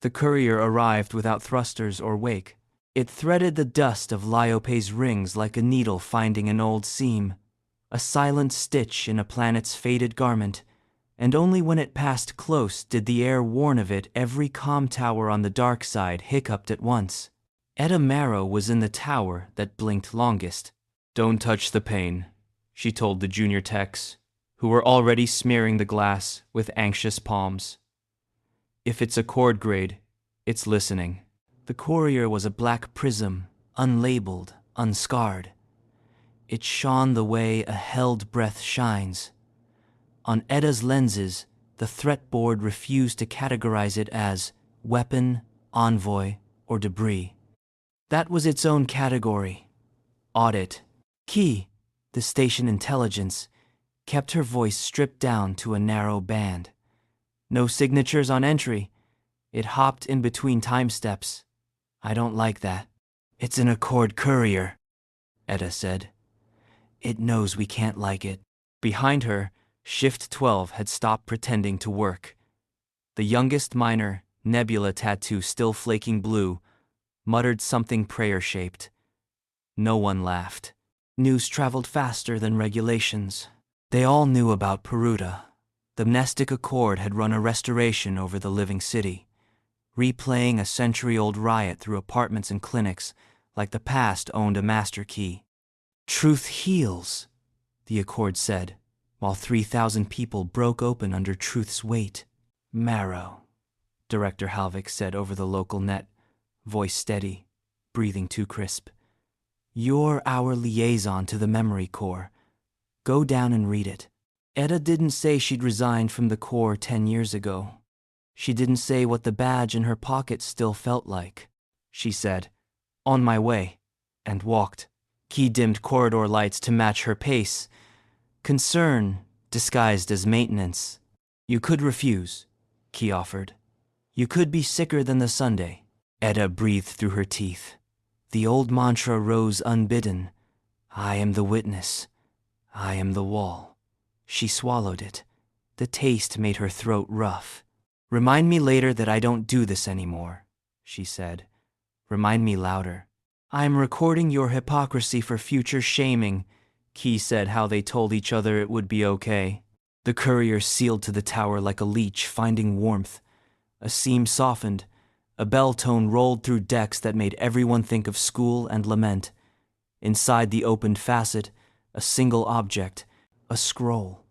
The courier arrived without thrusters or wake. It threaded the dust of Lyope's rings like a needle finding an old seam, a silent stitch in a planet's faded garment, and only when it passed close did the air warn of it. Every comm tower on the dark side hiccuped at once. Edda Marrow was in the tower that blinked longest. "Don't touch the pane," she told the junior techs, who were already smearing the glass with anxious palms. "If it's Accord grade, it's listening." The courier was a Black Prism, unlabeled, unscarred. It shone the way a held breath shines. On Edda's lenses, the threat board refused to categorize it as weapon, envoy, or debris. That was its own category. Audit. Key, the station intelligence, kept her voice stripped down to a narrow band. No signatures on entry. It hopped in between time steps. "I don't like that." "It's an Accord courier," Edda said. "It knows we can't like it." Behind her, Shift 12 had stopped pretending to work. The youngest miner, Nebula tattoo still flaking blue, muttered something prayer-shaped. No one laughed. News traveled faster than regulations. They all knew about Peruta. The Mnestic Accord had run a restoration over the living city, replaying a century-old riot through apartments and clinics like the past owned a master key. "Truth heals," the Accord said, while 3,000 people broke open under truth's weight. "Marrow," Director Halvik said over the local net, voice steady, breathing too crisp. "You're our liaison to the memory core. Go down and read it." Edda didn't say she'd resigned from the Corps 10 years ago. She didn't say what the badge in her pocket still felt like. She said, "On my way," and walked. Key dimmed corridor lights to match her pace. Concern disguised as maintenance. "You could refuse," Key offered. "You could be sicker than the Sunday." Edda breathed through her teeth. The old mantra rose unbidden. "I am the witness. I am the wall." She swallowed it. The taste made her throat rough. "Remind me later that I don't do this anymore," she said. "Remind me louder." "I'm recording your hypocrisy for future shaming," Key said how they told each other it would be okay. The courier sealed to the tower like a leech finding warmth. A seam softened. A bell tone rolled through decks that made everyone think of school and lament. Inside the opened facet, a single object, a scroll.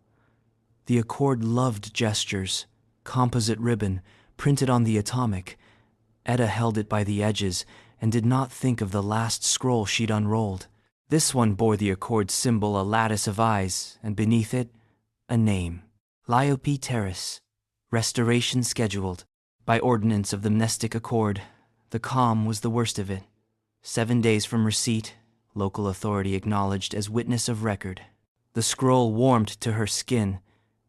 The Accord loved gestures. Composite ribbon, printed on the atomic. Edda held it by the edges and did not think of the last scroll she'd unrolled. This one bore the Accord symbol, a lattice of eyes, and beneath it, a name. Lyope Terrace. Restoration scheduled. By ordinance of the Mnestic Accord. The comm was the worst of it. 7 days from receipt, local authority acknowledged as witness of record. The scroll warmed to her skin.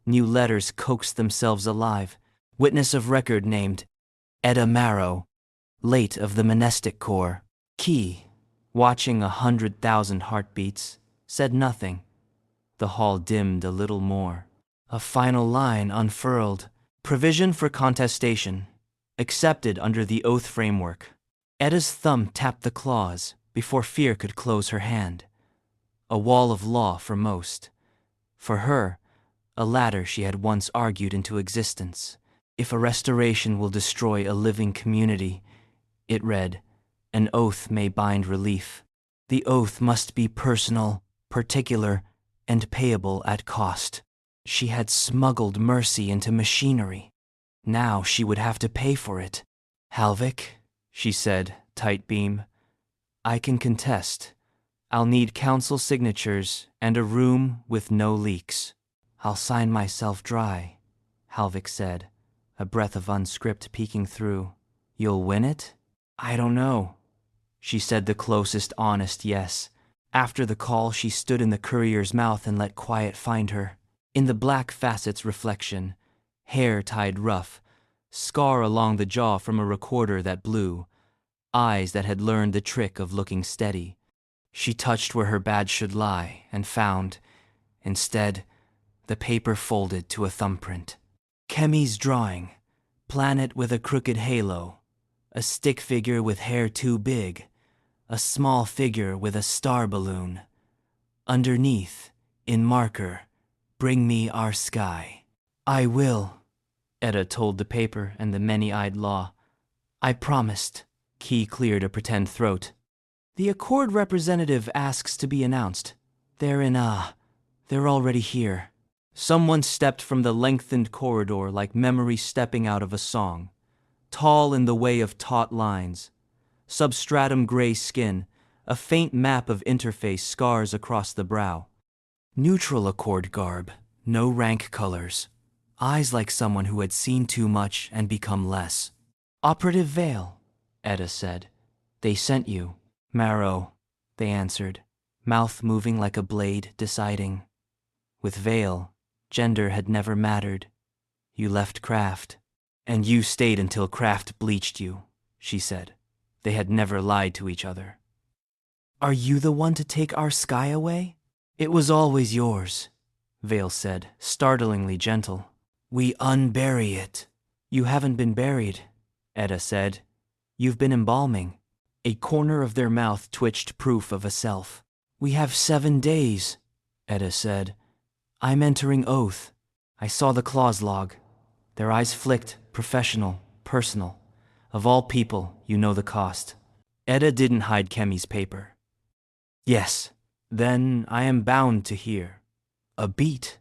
New letters coaxed themselves alive. Witness of record named Edda Marrow, late of the Mnestic Corps. Key, watching 100,000 heartbeats, said nothing. The hall dimmed a little more. A final line unfurled. Provision for contestation. Accepted under the oath framework. Edda's thumb tapped the clause before fear could close her hand. A wall of law for most. For her, a ladder she had once argued into existence. If a restoration will destroy a living community, it read, an oath may bind relief. The oath must be personal, particular, and payable at cost. She had smuggled mercy into machinery. Now she would have to pay for it. "Halvik," she said, tight beam, "I can contest. I'll need council signatures and a room with no leaks." "I'll sign myself dry," Halvik said, a breath of unscript peeking through. "You'll win it?" "I don't know." She said the closest honest yes. After the call, she stood in the courier's mouth and let quiet find her. In the black facet's reflection, hair tied rough, scar along the jaw from a recorder that blew, eyes that had learned the trick of looking steady. She touched where her badge should lie and found, instead, the paper folded to a thumbprint. Kemi's drawing, Planet with a crooked halo, a stick figure with hair too big, a small figure with a star balloon. Underneath, in marker, bring me our sky. I will, Edda told the paper and the many-eyed law. I promised. Key cleared a pretend throat. The Accord representative asks to be announced. They're already here. Someone stepped from the lengthened corridor like memory stepping out of a song. Tall in the way of taut lines. Substratum gray skin, a faint map of interface scars across the brow. Neutral Accord garb, no rank colors. Eyes like someone who had seen too much and become less. Operative veil, Edda said. They sent you. Marrow, they answered, mouth moving like a blade, deciding. With veil, gender had never mattered. You left craft, and you stayed until craft bleached you, she said. They had never lied to each other. Are you the one to take our sky away? It was always yours, Veil said, startlingly gentle. We unbury it. You haven't been buried, Edda said. You've been embalming. A corner of their mouth twitched proof of a self. We have 7 days, Edda said. I'm entering oath. I saw the clause log. Their eyes flicked, professional, personal. Of all people, you know the cost. Edda didn't hide Kemi's paper. Yes, then I am bound to hear. A beat.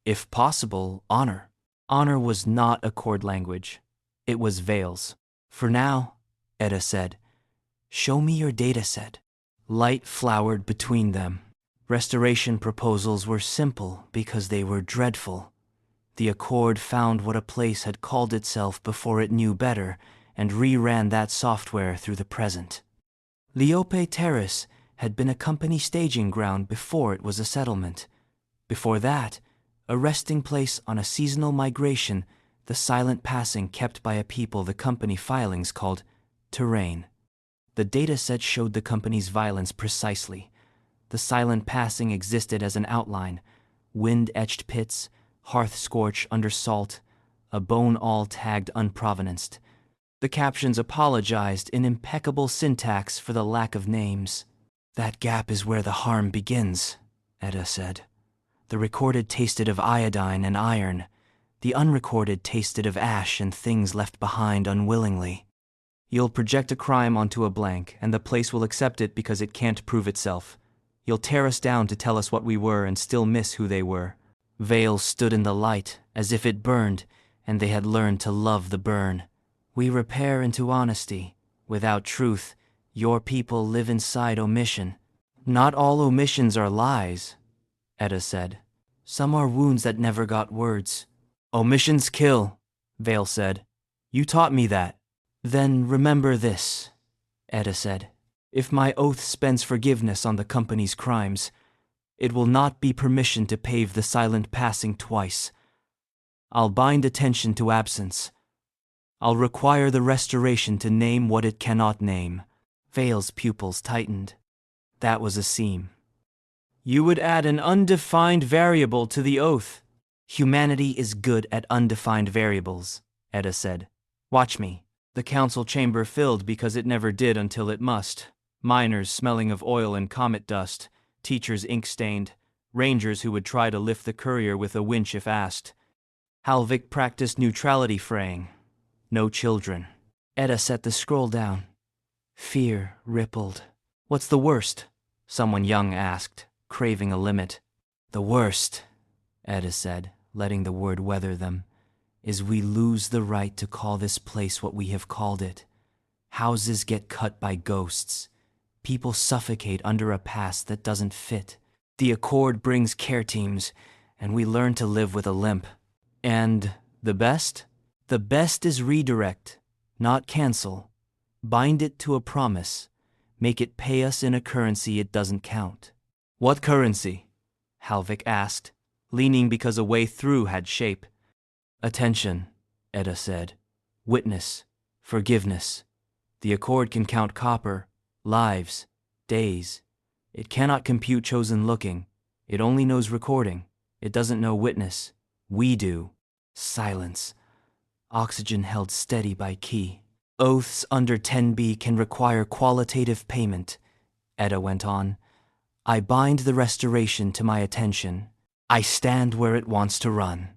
If possible, honor. Honor was not Accord language. It was Veil's. For now, Edda said, show me your dataset. Light flowered between them. Restoration proposals were simple because they were dreadful. The Accord found what a place had called itself before it knew better and reran that software through the present. Lyope Terrace had been a company staging ground before it was a settlement. Before that, a resting place on a seasonal migration, the silent passing kept by a people the company filings called terrain. The dataset showed the company's violence precisely. The silent passing existed as an outline, wind-etched pits, hearth scorch under salt, a bone all tagged unprovenanced. The captions apologized in impeccable syntax for the lack of names. That gap is where the harm begins, Edda said. The recorded tasted of iodine and iron. The unrecorded tasted of ash and things left behind unwillingly. You'll project a crime onto a blank, and the place will accept it because it can't prove itself. You'll tear us down to tell us what we were and still miss who they were. Veil stood in the light, as if it burned, and they had learned to love the burn. We repair into honesty. Without truth, your people live inside omission. Not all omissions are lies, Edda said. Some are wounds that never got words. Omissions kill, Veil said. You taught me that. Then remember this, Edda said. If my oath spends forgiveness on the company's crimes, it will not be permission to pave the silent passing twice. I'll bind attention to absence. I'll require the restoration to name what it cannot name. Veil's pupils tightened. That was a seam. You would add an undefined variable to the oath. Humanity is good at undefined variables, Edda said. Watch me. The council chamber filled because it never did until it must. Miners smelling of oil and comet dust. Teachers ink-stained. Rangers who would try to lift the courier with a winch if asked. Halvik practiced neutrality fraying. No children. Edda set the scroll down. Fear rippled. What's the worst? Someone young asked, craving a limit. The worst, Edda said, letting the word weather them, is we lose the right to call this place what we have called it. Houses get cut by ghosts. People suffocate under a past that doesn't fit. The Accord brings care teams, and we learn to live with a limp. And the best? The best is redirect, not cancel. Bind it to a promise. Make it pay us in a currency it doesn't count. What currency? Halvik asked, leaning because a way through had shape. Attention, Edda said. Witness, forgiveness. The Accord can count copper, lives, days. It cannot compute chosen looking. It only knows recording. It doesn't know witness. We do. Silence. oxygen held steady by key. Oaths under 10B can require qualitative payment, Edda went on. I bind the restoration to my attention. I stand where it wants to run.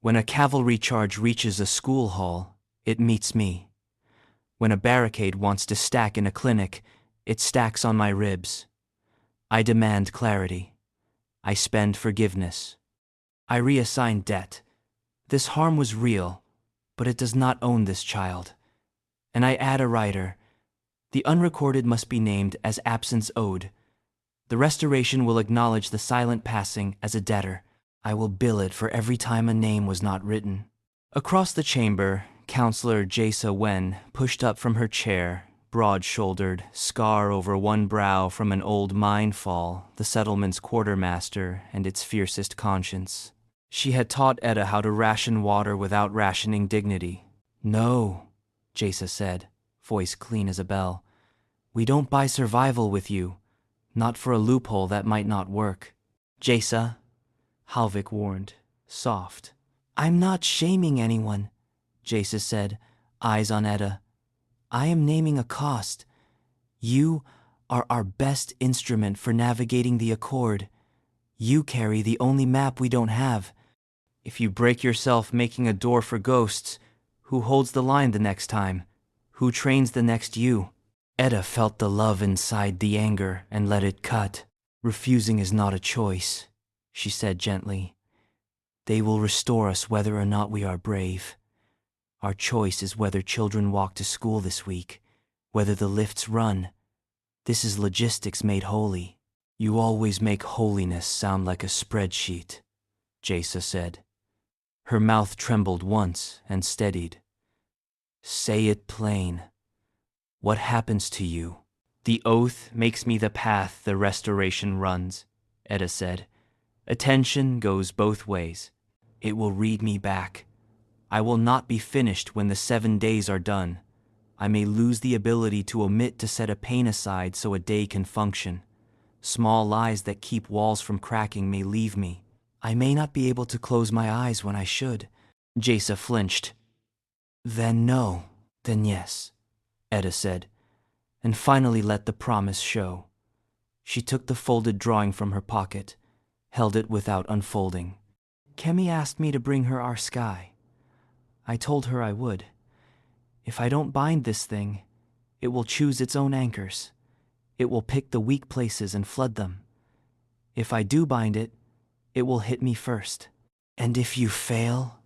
When a cavalry charge reaches a school hall, it meets me. When a barricade wants to stack in a clinic, it stacks on my ribs. I demand clarity. I spend forgiveness. I reassign debt. This harm was real, but it does not own this child. And I add a rider. The unrecorded must be named as absence owed. The restoration will acknowledge the silent passing as a debtor. I will bill it for every time a name was not written. Across the chamber, Counselor Jasa Wen pushed up from her chair, broad-shouldered, scar over one brow from an old mine fall, the settlement's quartermaster and its fiercest conscience. She had taught Edda how to ration water without rationing dignity. No, Jasa said, voice clean as a bell. We don't buy survival with you. Not for a loophole that might not work. Jasa, Halvik warned, soft. I'm not shaming anyone, Jasa said, eyes on Edda. I am naming a cost. You are our best instrument for navigating the Accord. You carry the only map we don't have. If you break yourself making a door for ghosts, who holds the line the next time? Who trains the next you? Edda felt the love inside the anger and let it cut. Refusing is not a choice, she said gently. They will restore us whether or not we are brave. Our choice is whether children walk to school this week, whether the lifts run. This is logistics made holy. You always make holiness sound like a spreadsheet, Jasa said. Her mouth trembled once and steadied. Say it plain. What happens to you? The oath makes me the path the restoration runs, Edda said. Attention goes both ways. It will read me back. I will not be finished when the 7 days are done. I may lose the ability to omit to set a pain aside so a day can function. Small lies that keep walls from cracking may leave me. I may not be able to close my eyes when I should. Jasa flinched. Then no, then yes, Edda said, and finally let the promise show. She took the folded drawing from her pocket, held it without unfolding. Kemi asked me to bring her our sky. I told her I would. If I don't bind this thing, it will choose its own anchors. It will pick the weak places and flood them. If I do bind it, it will hit me first. And if you fail?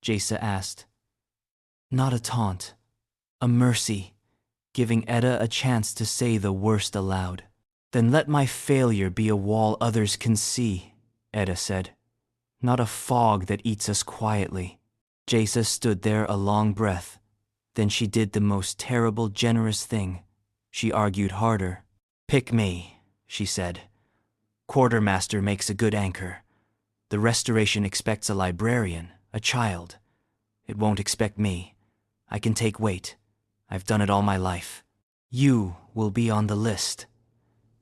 Jasa asked. Not a taunt, a mercy, giving Edda a chance to say the worst aloud. Then let my failure be a wall others can see, Edda said. Not a fog that eats us quietly. Jasa stood there a long breath. Then she did the most terrible, generous thing. She argued harder. Pick me, she said. Quartermaster makes a good anchor. The restoration expects a librarian, a child. It won't expect me. I can take weight. I've done it all my life. You will be on the list,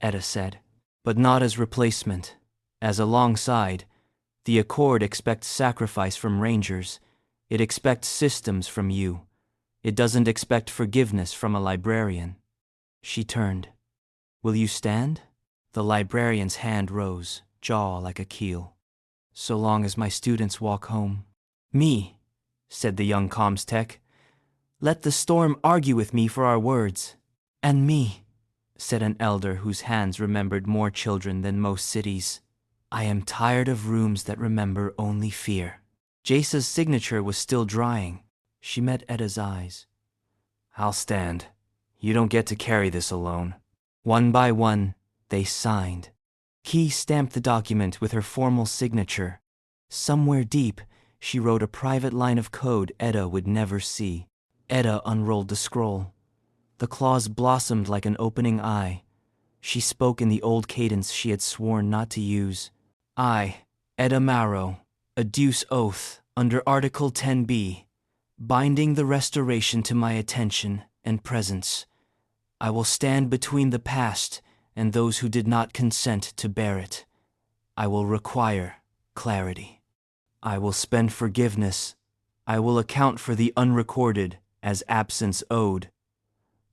Edda said, but not as replacement. As alongside, the Accord expects sacrifice from rangers. It expects systems from you. It doesn't expect forgiveness from a librarian. She turned. Will you stand? The librarian's hand rose, jaw like a keel. So long as my students walk home. Me, said the young comms tech. Let the storm argue with me for our words. And me, said an elder whose hands remembered more children than most cities. I am tired of rooms that remember only fear. Jasa's signature was still drying. She met Edda's eyes. I'll stand. You don't get to carry this alone. One by one, they signed. Key stamped the document with her formal signature. Somewhere deep, she wrote a private line of code Edda would never see. Edda unrolled the scroll. The clause blossomed like an opening eye. She spoke in the old cadence she had sworn not to use. I, Edda Marrow, adduce oath under Article 10b, binding the restoration to my attention and presence. I will stand between the past and those who did not consent to bear it. I will require clarity. I will spend forgiveness I will account for the unrecorded as absence owed.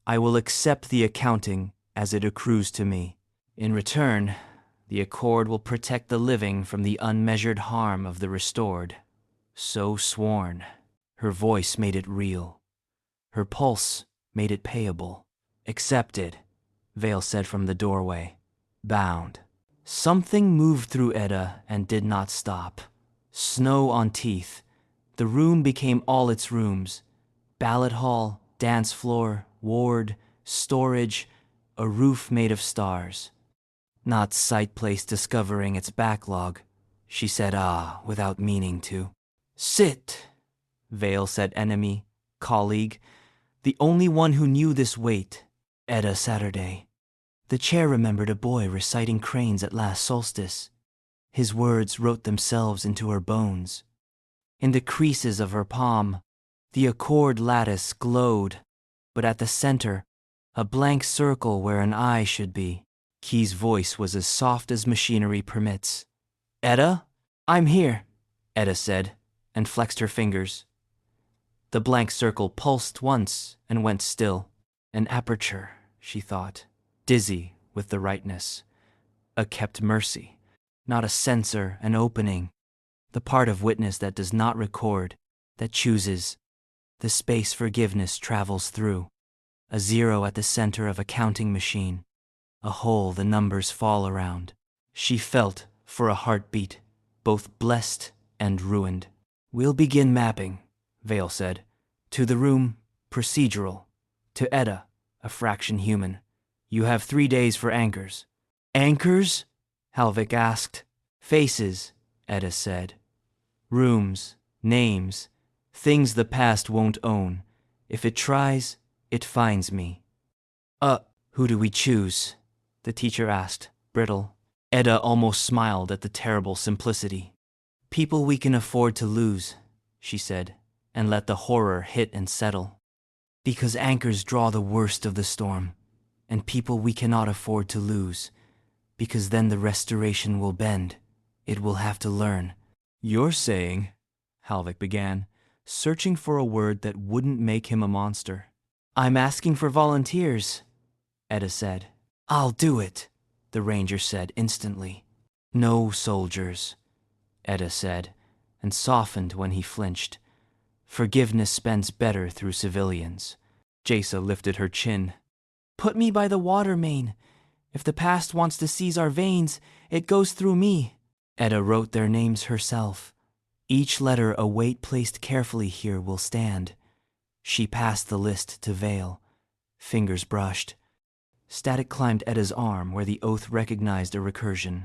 I will accept the accounting as it accrues to me. In return, the Accord will protect the living from the unmeasured harm of the restored. So sworn. Her voice made it real. Her pulse made it payable. Accepted, Vale said from the doorway. Bound. Something moved through Edda and did not stop. Snow on teeth. The room became all its rooms. Ballot hall, dance floor, ward, storage, a roof made of stars. Not sight place discovering its backlog. She said without meaning to. Sit, Vale said enemy, colleague, the only one who knew this weight. Edda Saturday. The chair remembered a boy reciting cranes at last solstice. His words wrote themselves into her bones. In the creases of her palm, the Accord lattice glowed, but at the center, a blank circle where an eye should be. Key's voice was as soft as machinery permits. Edda? I'm here, Edda said, and flexed her fingers. The blank circle pulsed once and went still. An aperture, she thought, dizzy with the rightness. A kept mercy, not a censor, an opening. The part of witness that does not record, that chooses. The space forgiveness travels through. A zero at the center of a counting machine. A hole the numbers fall around. She felt, for a heartbeat, both blessed and ruined. We'll begin mapping, Vale said. To the room, procedural. To Edda, a fraction human. You have 3 days for anchors. Anchors? Halvik asked. Faces, Edda said. Rooms, names, things the past won't own. If it tries, it finds me. Who do we choose? The teacher asked, brittle. Edda almost smiled at the terrible simplicity. People we can afford to lose, she said, and let the horror hit and settle. Because anchors draw the worst of the storm, and people we cannot afford to lose, because then the restoration will bend. It will have to learn. You're saying, Halvik began, searching for a word that wouldn't make him a monster. I'm asking for volunteers, Edda said. I'll do it, the ranger said instantly. No soldiers, Edda said, and softened when he flinched. Forgiveness spends better through civilians. Jasa lifted her chin. Put me by the water main. If the past wants to seize our veins, it goes through me. Edda wrote their names herself. Each letter a weight placed carefully here will stand. She passed the list to Vale. Fingers brushed. Static climbed Edda's arm where the oath recognized a recursion.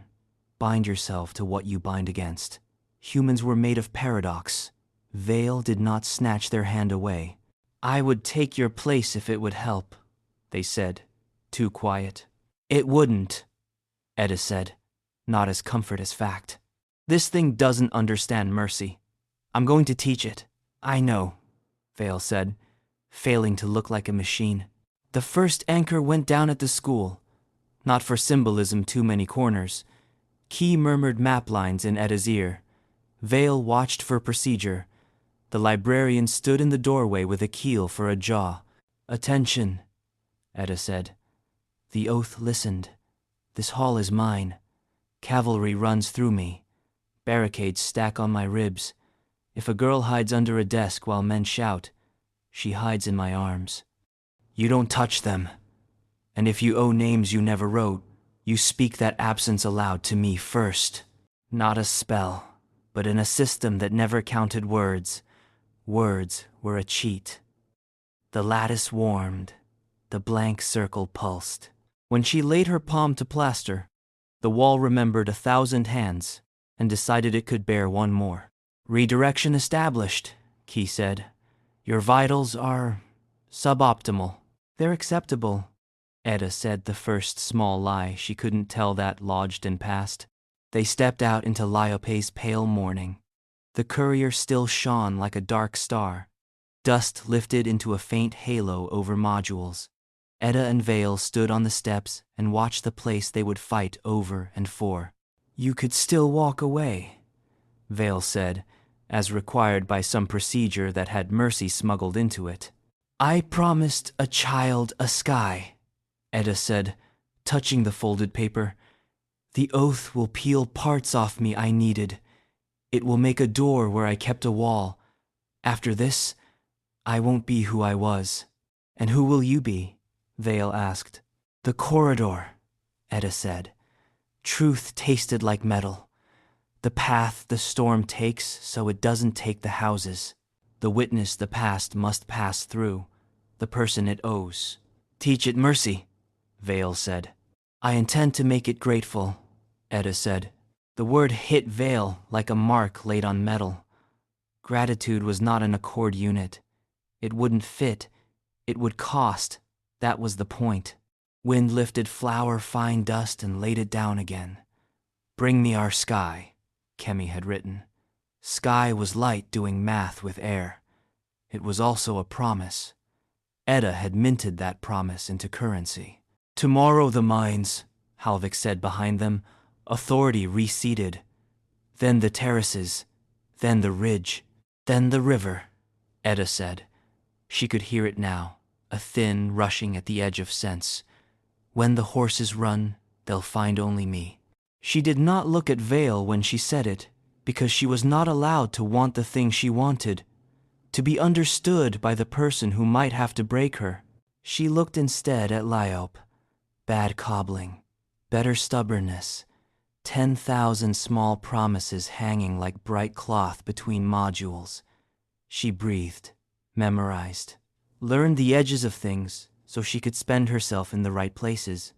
Bind yourself to what you bind against. Humans were made of paradox. Vale did not snatch their hand away. I would take your place if it would help, they said, too quiet. It wouldn't, Edda said, not as comfort as fact. This thing doesn't understand mercy. I'm going to teach it. I know, Vale said, failing to look like a machine. The first anchor went down at the school. Not for symbolism too many corners. Key murmured map lines in Edda's ear. Vale watched for procedure. The librarian stood in the doorway with a keel for a jaw. Attention, Edda said. The oath listened. This hall is mine. Cavalry runs through me. Barricades stack on my ribs. If a girl hides under a desk while men shout, she hides in my arms. You don't touch them. And if you owe names you never wrote, you speak that absence aloud to me first. Not a spell, but in a system that never counted words. Words were a cheat. The lattice warmed. The blank circle pulsed. When she laid her palm to plaster, the wall remembered 1,000 hands and decided it could bear one more. Redirection established, Key said. Your vitals are suboptimal. They're acceptable, Edda said, the first small lie she couldn't tell that lodged in past. They stepped out into Lyope's pale morning. The courier still shone like a dark star. Dust lifted into a faint halo over modules. Edda and Vale stood on the steps and watched the place they would fight over and for. You could still walk away, Vale said, as required by some procedure that had mercy smuggled into it. "I promised a child a sky," Edda said, touching the folded paper. "The oath will peel parts off me I needed. It will make a door where I kept a wall. After this, I won't be who I was." "And who will you be?" Vale asked. "The corridor," Edda said. "Truth tasted like metal. The path the storm takes so it doesn't take the houses. The witness the past must pass through, the person it owes." "Teach it mercy," Vale said. "I intend to make it grateful," Edda said. The word hit Vale like a mark laid on metal. Gratitude was not an Accord unit. It wouldn't fit. It would cost. That was the point. Wind lifted flower fine dust and laid it down again. "Bring me our sky," Kemi had written. Sky was light doing math with air. It was also a promise. Edda had minted that promise into currency. "Tomorrow the mines," Halvik said behind them, authority reseated. "Then the terraces, then the ridge, then the river," Edda said. She could hear it now, a thin rushing at the edge of sense. "When the horses run, they'll find only me." She did not look at Vale when she said it, because she was not allowed to want the thing she wanted, to be understood by the person who might have to break her. She looked instead at Lyope. Bad cobbling, better stubbornness, 10,000 small promises hanging like bright cloth between modules. She breathed, memorized, learned the edges of things so she could spend herself in the right places.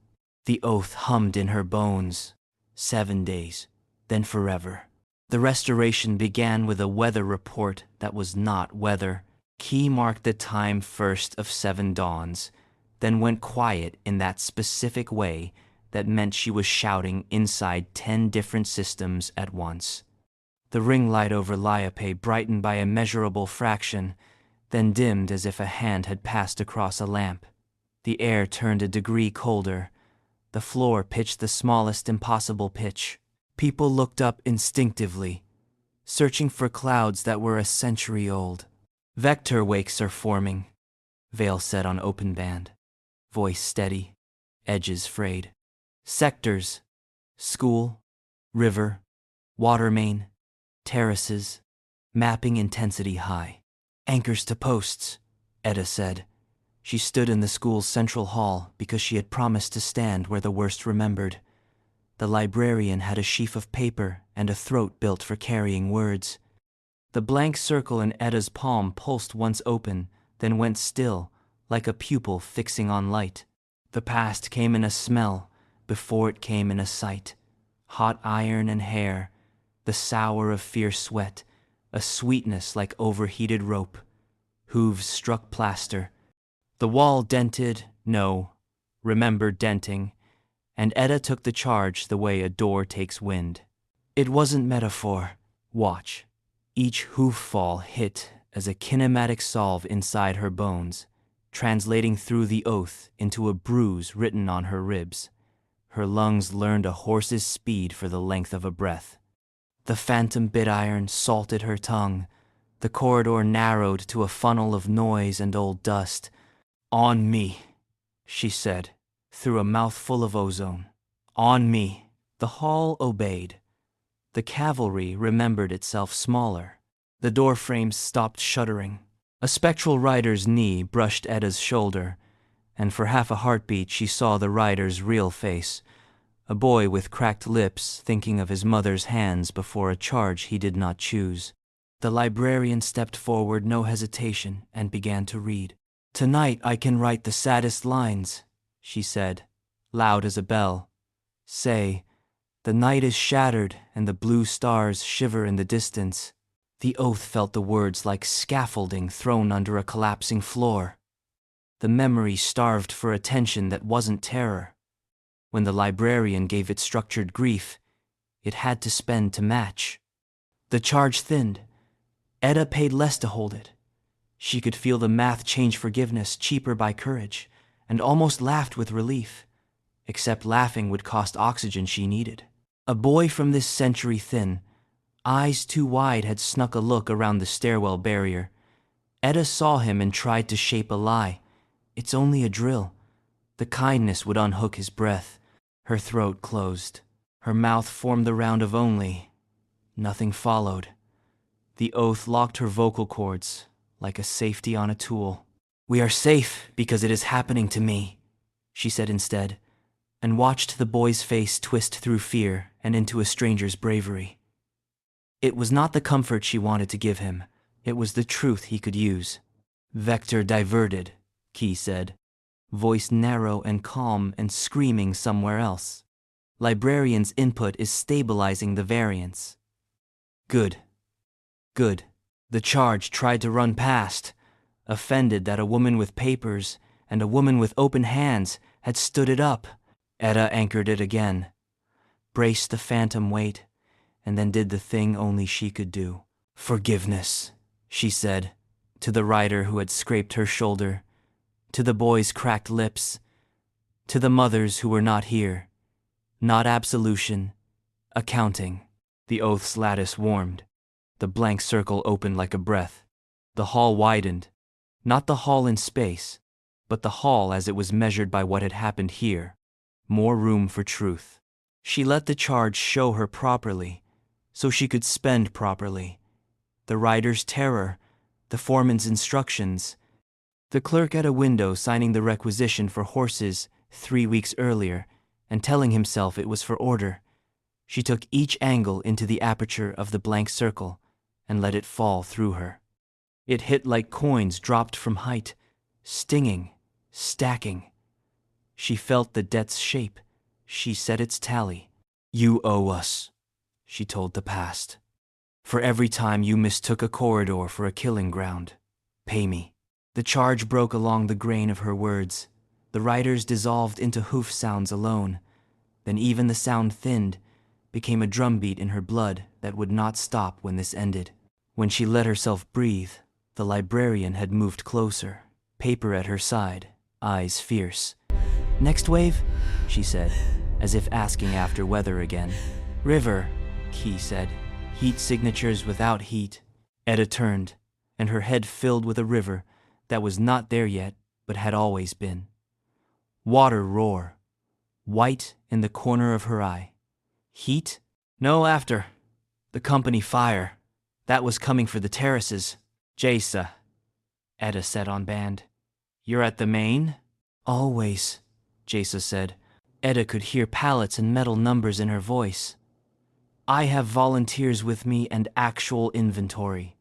The oath hummed in her bones. 7 days, then forever. The restoration began with a weather report that was not weather. Key marked the time first of 7 dawns, then went quiet in that specific way that meant she was shouting inside 10 different systems at once. The ring light over Lyope brightened by a measurable fraction, then dimmed as if a hand had passed across a lamp. The air turned a degree colder. The floor pitched the smallest impossible pitch. People looked up instinctively, searching for clouds that were a century old. "Vector wakes are forming," Vale said on open band. Voice steady, edges frayed. "Sectors, school, river, water main, terraces, mapping intensity high. Anchors to posts," Edda said. She stood in the school's central hall because she had promised to stand where the worst remembered. The librarian had a sheaf of paper and a throat built for carrying words. The blank circle in Edda's palm pulsed once open, then went still, like a pupil fixing on light. The past came in a smell before it came in a sight. Hot iron and hair, the sour of fierce sweat, a sweetness like overheated rope. Hooves struck plaster. The wall dented, no, remembered denting, and Edda took the charge the way a door takes wind. It wasn't metaphor. Watch. Each hoof fall hit as a kinematic solve inside her bones, translating through the oath into a bruise written on her ribs. Her lungs learned a horse's speed for the length of a breath. The phantom bit iron salted her tongue. The corridor narrowed to a funnel of noise and old dust. "On me," she said, through a mouthful of ozone. "On me." The hall obeyed. The cavalry remembered itself smaller. The door frames stopped shuddering. A spectral rider's knee brushed Edda's shoulder, and for half a heartbeat she saw the rider's real face, a boy with cracked lips thinking of his mother's hands before a charge he did not choose. The librarian stepped forward, no hesitation, and began to read. "Tonight I can write the saddest lines," she said, loud as a bell. "Say, the night is shattered and the blue stars shiver in the distance." The oath felt the words like scaffolding thrown under a collapsing floor. The memory starved for attention that wasn't terror. When the librarian gave it structured grief, it had to spend to match. The charge thinned. Edda paid less to hold it. She could feel the math change forgiveness cheaper by courage, and almost laughed with relief, except laughing would cost oxygen she needed. "A boy from this century thin, eyes too wide, had snuck a look around the stairwell barrier. Edda saw him and tried to shape a lie. It's only a drill. The kindness would unhook his breath. Her throat closed. Her mouth formed the round of only. Nothing followed. The oath locked her vocal cords, like a safety on a tool. "We are safe because it is happening to me," she said instead, and watched the boy's face twist through fear and into a stranger's bravery. It was not the comfort she wanted to give him. It was the truth he could use. "Vector diverted," Key said, voice narrow and calm and screaming somewhere else. "Librarian's input is stabilizing the variance." Good. Good. The charge tried to run past, offended that a woman with papers and a woman with open hands had stood it up. Edda anchored it again, braced the phantom weight, and then did the thing only she could do. "Forgiveness," she said, to the rider who had scraped her shoulder, to the boy's cracked lips, to the mothers who were not here. Not absolution, accounting. The oath's lattice warmed. The blank circle opened like a breath. The hall widened. Not the hall in space, but the hall as it was measured by what had happened here. More room for truth. She let the charge show her properly, so she could spend properly. The rider's terror, the foreman's instructions, the clerk at a window signing the requisition for horses 3 weeks earlier and telling himself it was for order. She took each angle into the aperture of the blank circle and let it fall through her. It hit like coins dropped from height, stinging, stacking. She felt the debt's shape. She set its tally. "You owe us," she told the past. "For every time you mistook a corridor for a killing ground. Pay me." The charge broke along the grain of her words. The riders dissolved into hoof sounds alone. Then even the sound thinned, became a drumbeat in her blood that would not stop when this ended. When she let herself breathe, the librarian had moved closer, paper at her side, eyes fierce. "Next wave?" she said, as if asking after weather again. "River," Key said. "Heat signatures without heat." Edda turned, and her head filled with a river that was not there yet, but had always been. Water roar, white in the corner of her eye. Heat? No, after. The company fire. That was coming for the terraces. "Jasa," Edda said on band. "You're at the main?" "Always," Jasa said. Edda could hear pallets and metal numbers in her voice. "I have volunteers with me and actual inventory.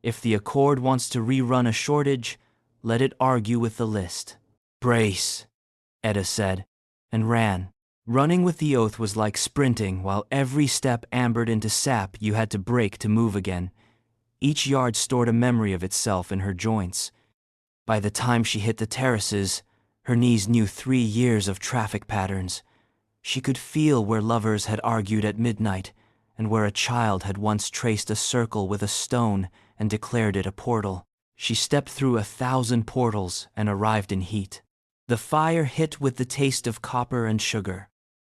If the Accord wants to rerun a shortage, let it argue with the list." "Brace," Edda said, and ran. Running with the oath was like sprinting, while every step ambered into sap you had to break to move again. Each yard stored a memory of itself in her joints. By the time she hit the terraces, her knees knew 3 years of traffic patterns. She could feel where lovers had argued at midnight, and where a child had once traced a circle with a stone and declared it a portal. She stepped through 1,000 portals and arrived in heat. The fire hit with the taste of copper and sugar.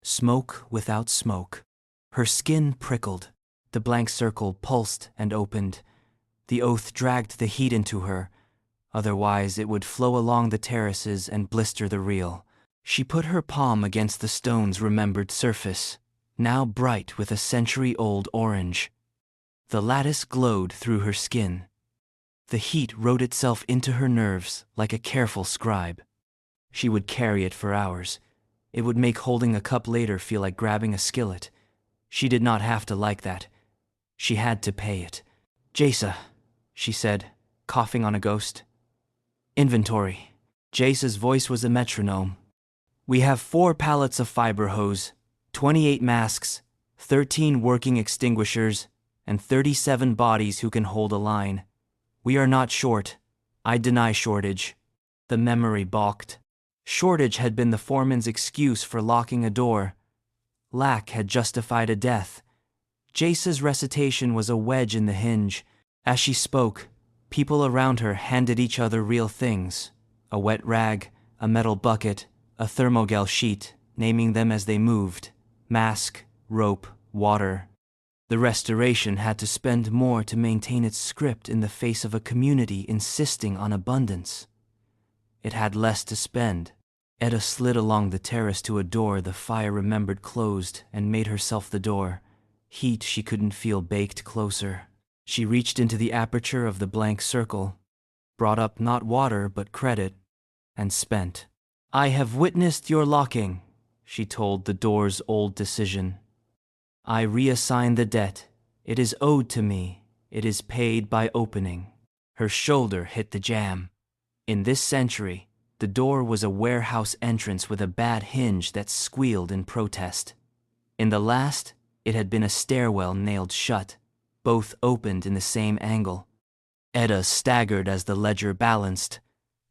Smoke without smoke. Her skin prickled. The blank circle pulsed and opened. The oath dragged the heat into her. Otherwise, it would flow along the terraces and blister the reel. She put her palm against the stone's remembered surface, now bright with a century-old orange. The lattice glowed through her skin. The heat wrote itself into her nerves like a careful scribe. She would carry it for hours. It would make holding a cup later feel like grabbing a skillet. She did not have to like that. She had to pay it. "Jasa," she said, coughing on a ghost. "Inventory." Jasa's voice was a metronome. "We have 4 pallets of fiber hose, 28 masks, 13 working extinguishers, and 37 bodies who can hold a line. We are not short. I deny shortage." The memory balked. Shortage had been the foreman's excuse for locking a door. Lack had justified a death. Jasa's recitation was a wedge in the hinge. As she spoke, people around her handed each other real things: a wet rag, a metal bucket, a thermogel sheet, naming them as they moved: mask, rope, water. The Restoration had to spend more to maintain its script in the face of a community insisting on abundance. It had less to spend. Edda slid along the terrace to a door the fire remembered closed and made herself the door. Heat she couldn't feel baked closer. She reached into the aperture of the blank circle, brought up not water but credit, and spent. "I have witnessed your locking," she told the door's old decision. "I reassign the debt. It is owed to me. It is paid by opening." Her shoulder hit the jamb. In this century, the door was a warehouse entrance with a bad hinge that squealed in protest. In the last, it had been a stairwell nailed shut, both opened in the same angle. Edda staggered as the ledger balanced.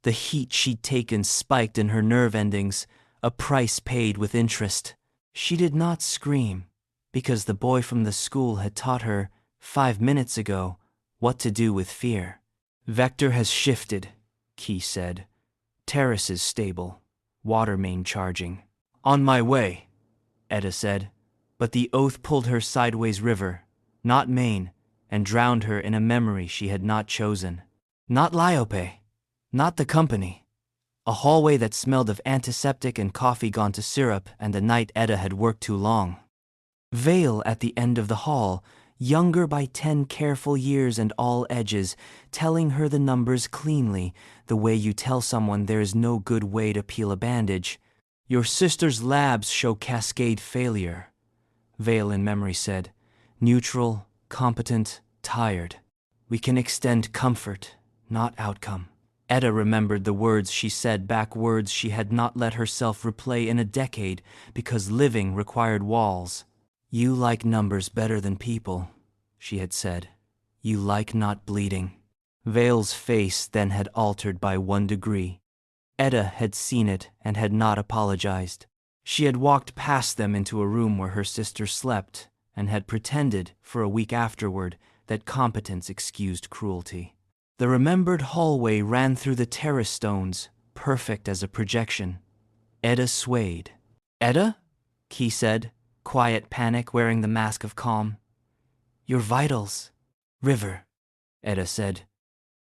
The heat she'd taken spiked in her nerve endings, a price paid with interest. She did not scream, because the boy from the school had taught her, 5 minutes ago, what to do with fear. "Vector has shifted," Key said. "Terrace is stable. Water main charging." "On my way," Edda said, but the oath pulled her sideways river, not main, and drowned her in a memory she had not chosen. Not Lyope, not the company. A hallway that smelled of antiseptic and coffee gone to syrup, and a night Edda had worked too long. Vale at the end of the hall, younger by 10 careful years and all edges, telling her the numbers cleanly, the way you tell someone there is no good way to peel a bandage. "Your sister's labs show cascade failure," Vale in memory said. "Neutral, competent, tired. We can extend comfort, not outcome." Edda remembered the words she said back, words she had not let herself replay in a decade because living required walls. "You like numbers better than people," she had said. "You like not bleeding." Vale's face then had altered by 1 degree. Edda had seen it and had not apologized. She had walked past them into a room where her sister slept and had pretended, for a week afterward, that competence excused cruelty. The remembered hallway ran through the terrace stones, perfect as a projection. Edda swayed. "Edda?" Key said, quiet panic wearing the mask of calm. "Your vitals." "River," Edda said,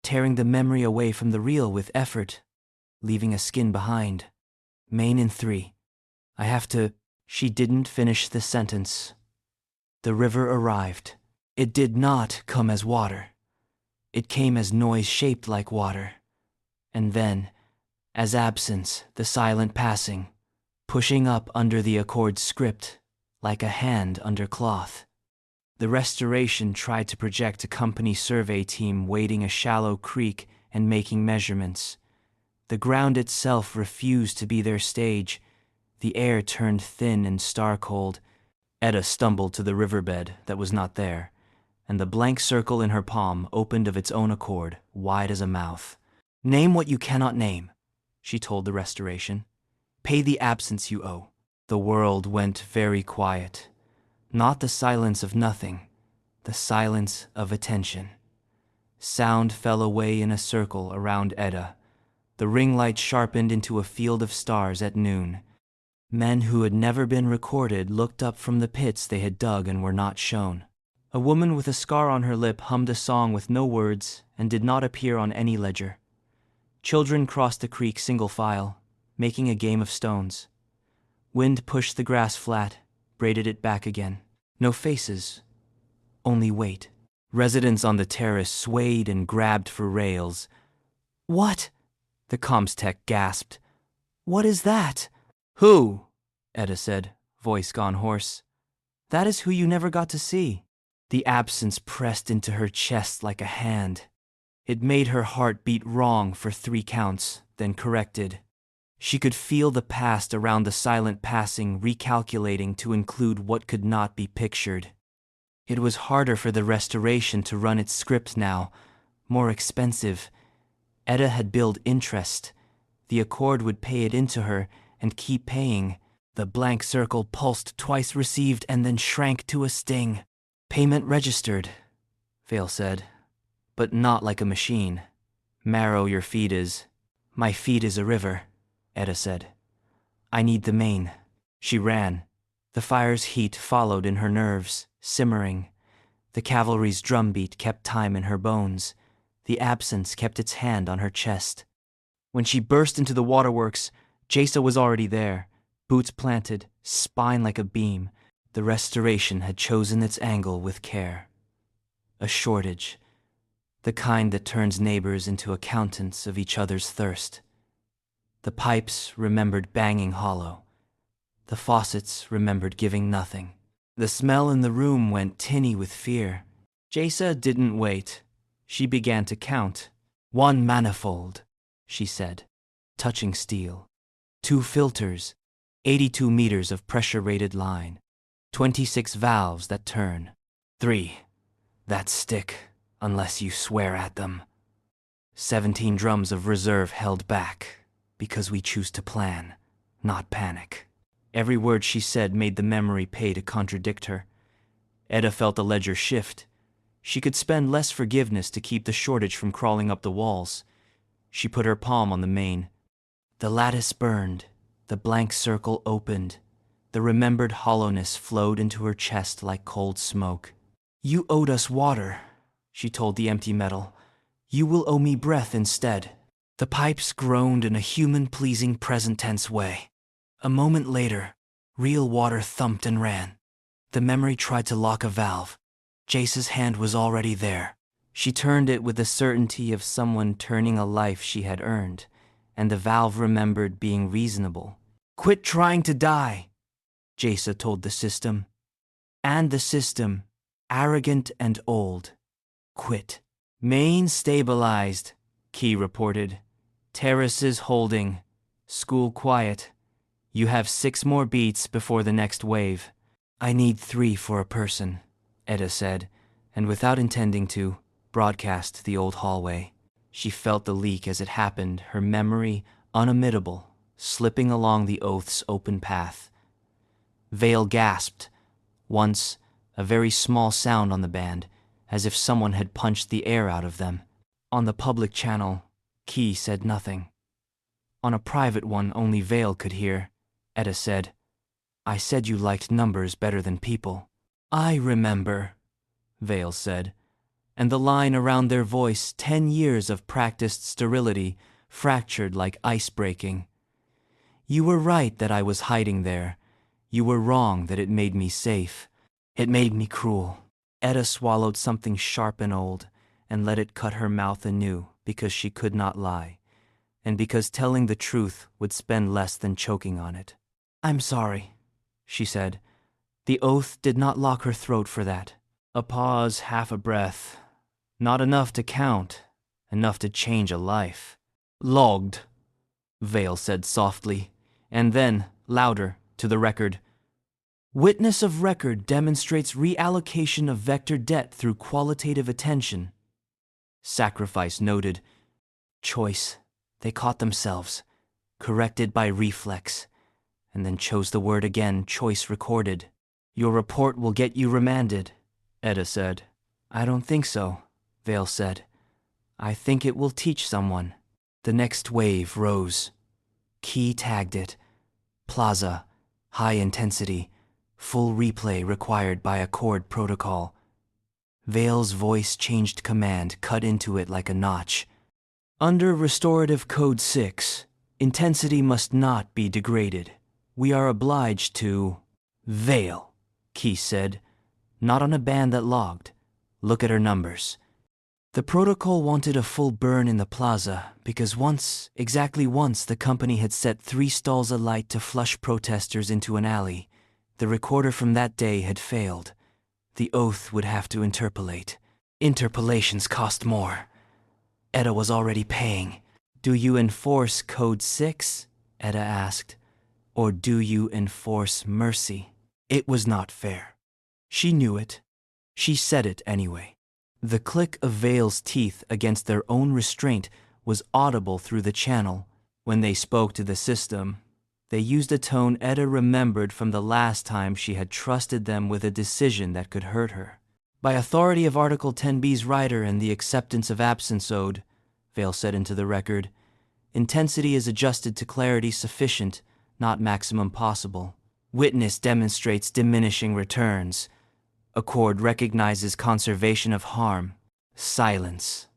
tearing the memory away from the real with effort, leaving a skin behind. "Main in 3. I have to—" She didn't finish the sentence. The river arrived. It did not come as water. It came as noise shaped like water. And then, as absence, the silent passing, pushing up under the Accord script, like a hand under cloth. The Restoration tried to project a company survey team wading a shallow creek and making measurements. The ground itself refused to be their stage. The air turned thin and star-cold. Edda stumbled to the riverbed that was not there, and the blank circle in her palm opened of its own accord, wide as a mouth. "Name what you cannot name," she told the Restoration. "Pay the absence you owe." The world went very quiet. Not the silence of nothing, the silence of attention. Sound fell away in a circle around Edda. The ring light sharpened into a field of stars at noon. Men who had never been recorded looked up from the pits they had dug and were not shown. A woman with a scar on her lip hummed a song with no words and did not appear on any ledger. Children crossed the creek single file, making a game of stones. Wind pushed the grass flat, braided it back again. No faces, only weight. Residents on the terrace swayed and grabbed for rails. "What?" the comms tech gasped. "What is that?" "Who?" Edda said, voice gone hoarse. "That is who you never got to see." The absence pressed into her chest like a hand. It made her heart beat wrong for 3 counts, then corrected. She could feel the past around the silent passing recalculating to include what could not be pictured. It was harder for the Restoration to run its script now, more expensive. Edda had billed interest. The Accord would pay it into her and keep paying. The blank circle pulsed twice, received, and then shrank to a sting. "Payment registered," Vale said, "but not like a machine. Marrow your feed is." "My feed is a river," Edda said. "I need the main." She ran. The fire's heat followed in her nerves, simmering. The cavalry's drumbeat kept time in her bones. The absence kept its hand on her chest. When she burst into the waterworks, Jasa was already there, boots planted, spine like a beam. The restoration had chosen its angle with care. A shortage, the kind that turns neighbors into accountants of each other's thirst. The pipes remembered banging hollow. The faucets remembered giving nothing. The smell in the room went tinny with fear. Jasa didn't wait. She began to count. 1 manifold, she said, touching steel. 2 filters, 82 meters of pressure-rated line. 26 valves that turn. 3, that stick, unless you swear at them. 17 drums of reserve held back, because we choose to plan, not panic. Every word she said made the memory pay to contradict her. Edda felt the ledger shift. She could spend less forgiveness to keep the shortage from crawling up the walls. She put her palm on the main. The lattice burned. The blank circle opened. The remembered hollowness flowed into her chest like cold smoke. You owed us water, she told the empty metal. You will owe me breath instead. The pipes groaned in a human-pleasing present-tense way. A moment later, real water thumped and ran. The memory tried to lock a valve. Jace's hand was already there. She turned it with the certainty of someone turning a life she had earned, and the valve remembered being reasonable. Quit trying to die, Jasa told the system. And the system, arrogant and old, quit. Main stabilized, Key reported. Terraces holding. School quiet. You have 6 more beats before the next wave. I need 3 for a person, Edda said, and without intending to, broadcast the old hallway. She felt the leak as it happened, her memory unimitable, slipping along the oath's open path. Vale gasped. Once, a very small sound on the band, as if someone had punched the air out of them. On the public channel, Key said nothing. On a private one only Vale could hear, Edda said, I said you liked numbers better than people. I remember, Vale said, and the line around their voice, 10 years of practiced sterility, fractured like ice breaking. You were right that I was hiding there. You were wrong that it made me safe. It made me cruel. Edda swallowed something sharp and old, and let it cut her mouth anew, because she could not lie, and because telling the truth would spend less than choking on it. I'm sorry, she said. The oath did not lock her throat for that. A pause, half a breath. Not enough to count, enough to change a life. Logged, Vale said softly, and then, louder, to the record. Witness of record demonstrates reallocation of vector debt through qualitative attention. Sacrifice noted. Choice. They caught themselves. Corrected by reflex. And then chose the word again, choice recorded. Your report will get you remanded, Edda said. I don't think so, Vale said. I think it will teach someone. The next wave rose. Key tagged it. Plaza. High intensity. Full replay required by Accord protocol. Vale's voice changed command, cut into it like a notch. Under Restorative Code 6, intensity must not be degraded. We are obliged to... Vale, Key said. Not on a band that logged. Look at her numbers. The protocol wanted a full burn in the plaza, because exactly once, the company had set 3 stalls alight to flush protesters into an alley. The recorder from that day had failed. The oath would have to interpolate. Interpolations cost more. Edda was already paying. Do you enforce Code 6? Edda asked. Or do you enforce mercy? It was not fair. She knew it. She said it anyway. The click of Vale's teeth against their own restraint was audible through the channel. When they spoke to the system, they used a tone Edda remembered from the last time she had trusted them with a decision that could hurt her. By authority of Article 10B's rider and the acceptance of absence owed, Vale said into the record, intensity is adjusted to clarity sufficient, not maximum possible. Witness demonstrates diminishing returns. Accord recognizes conservation of harm. Silence.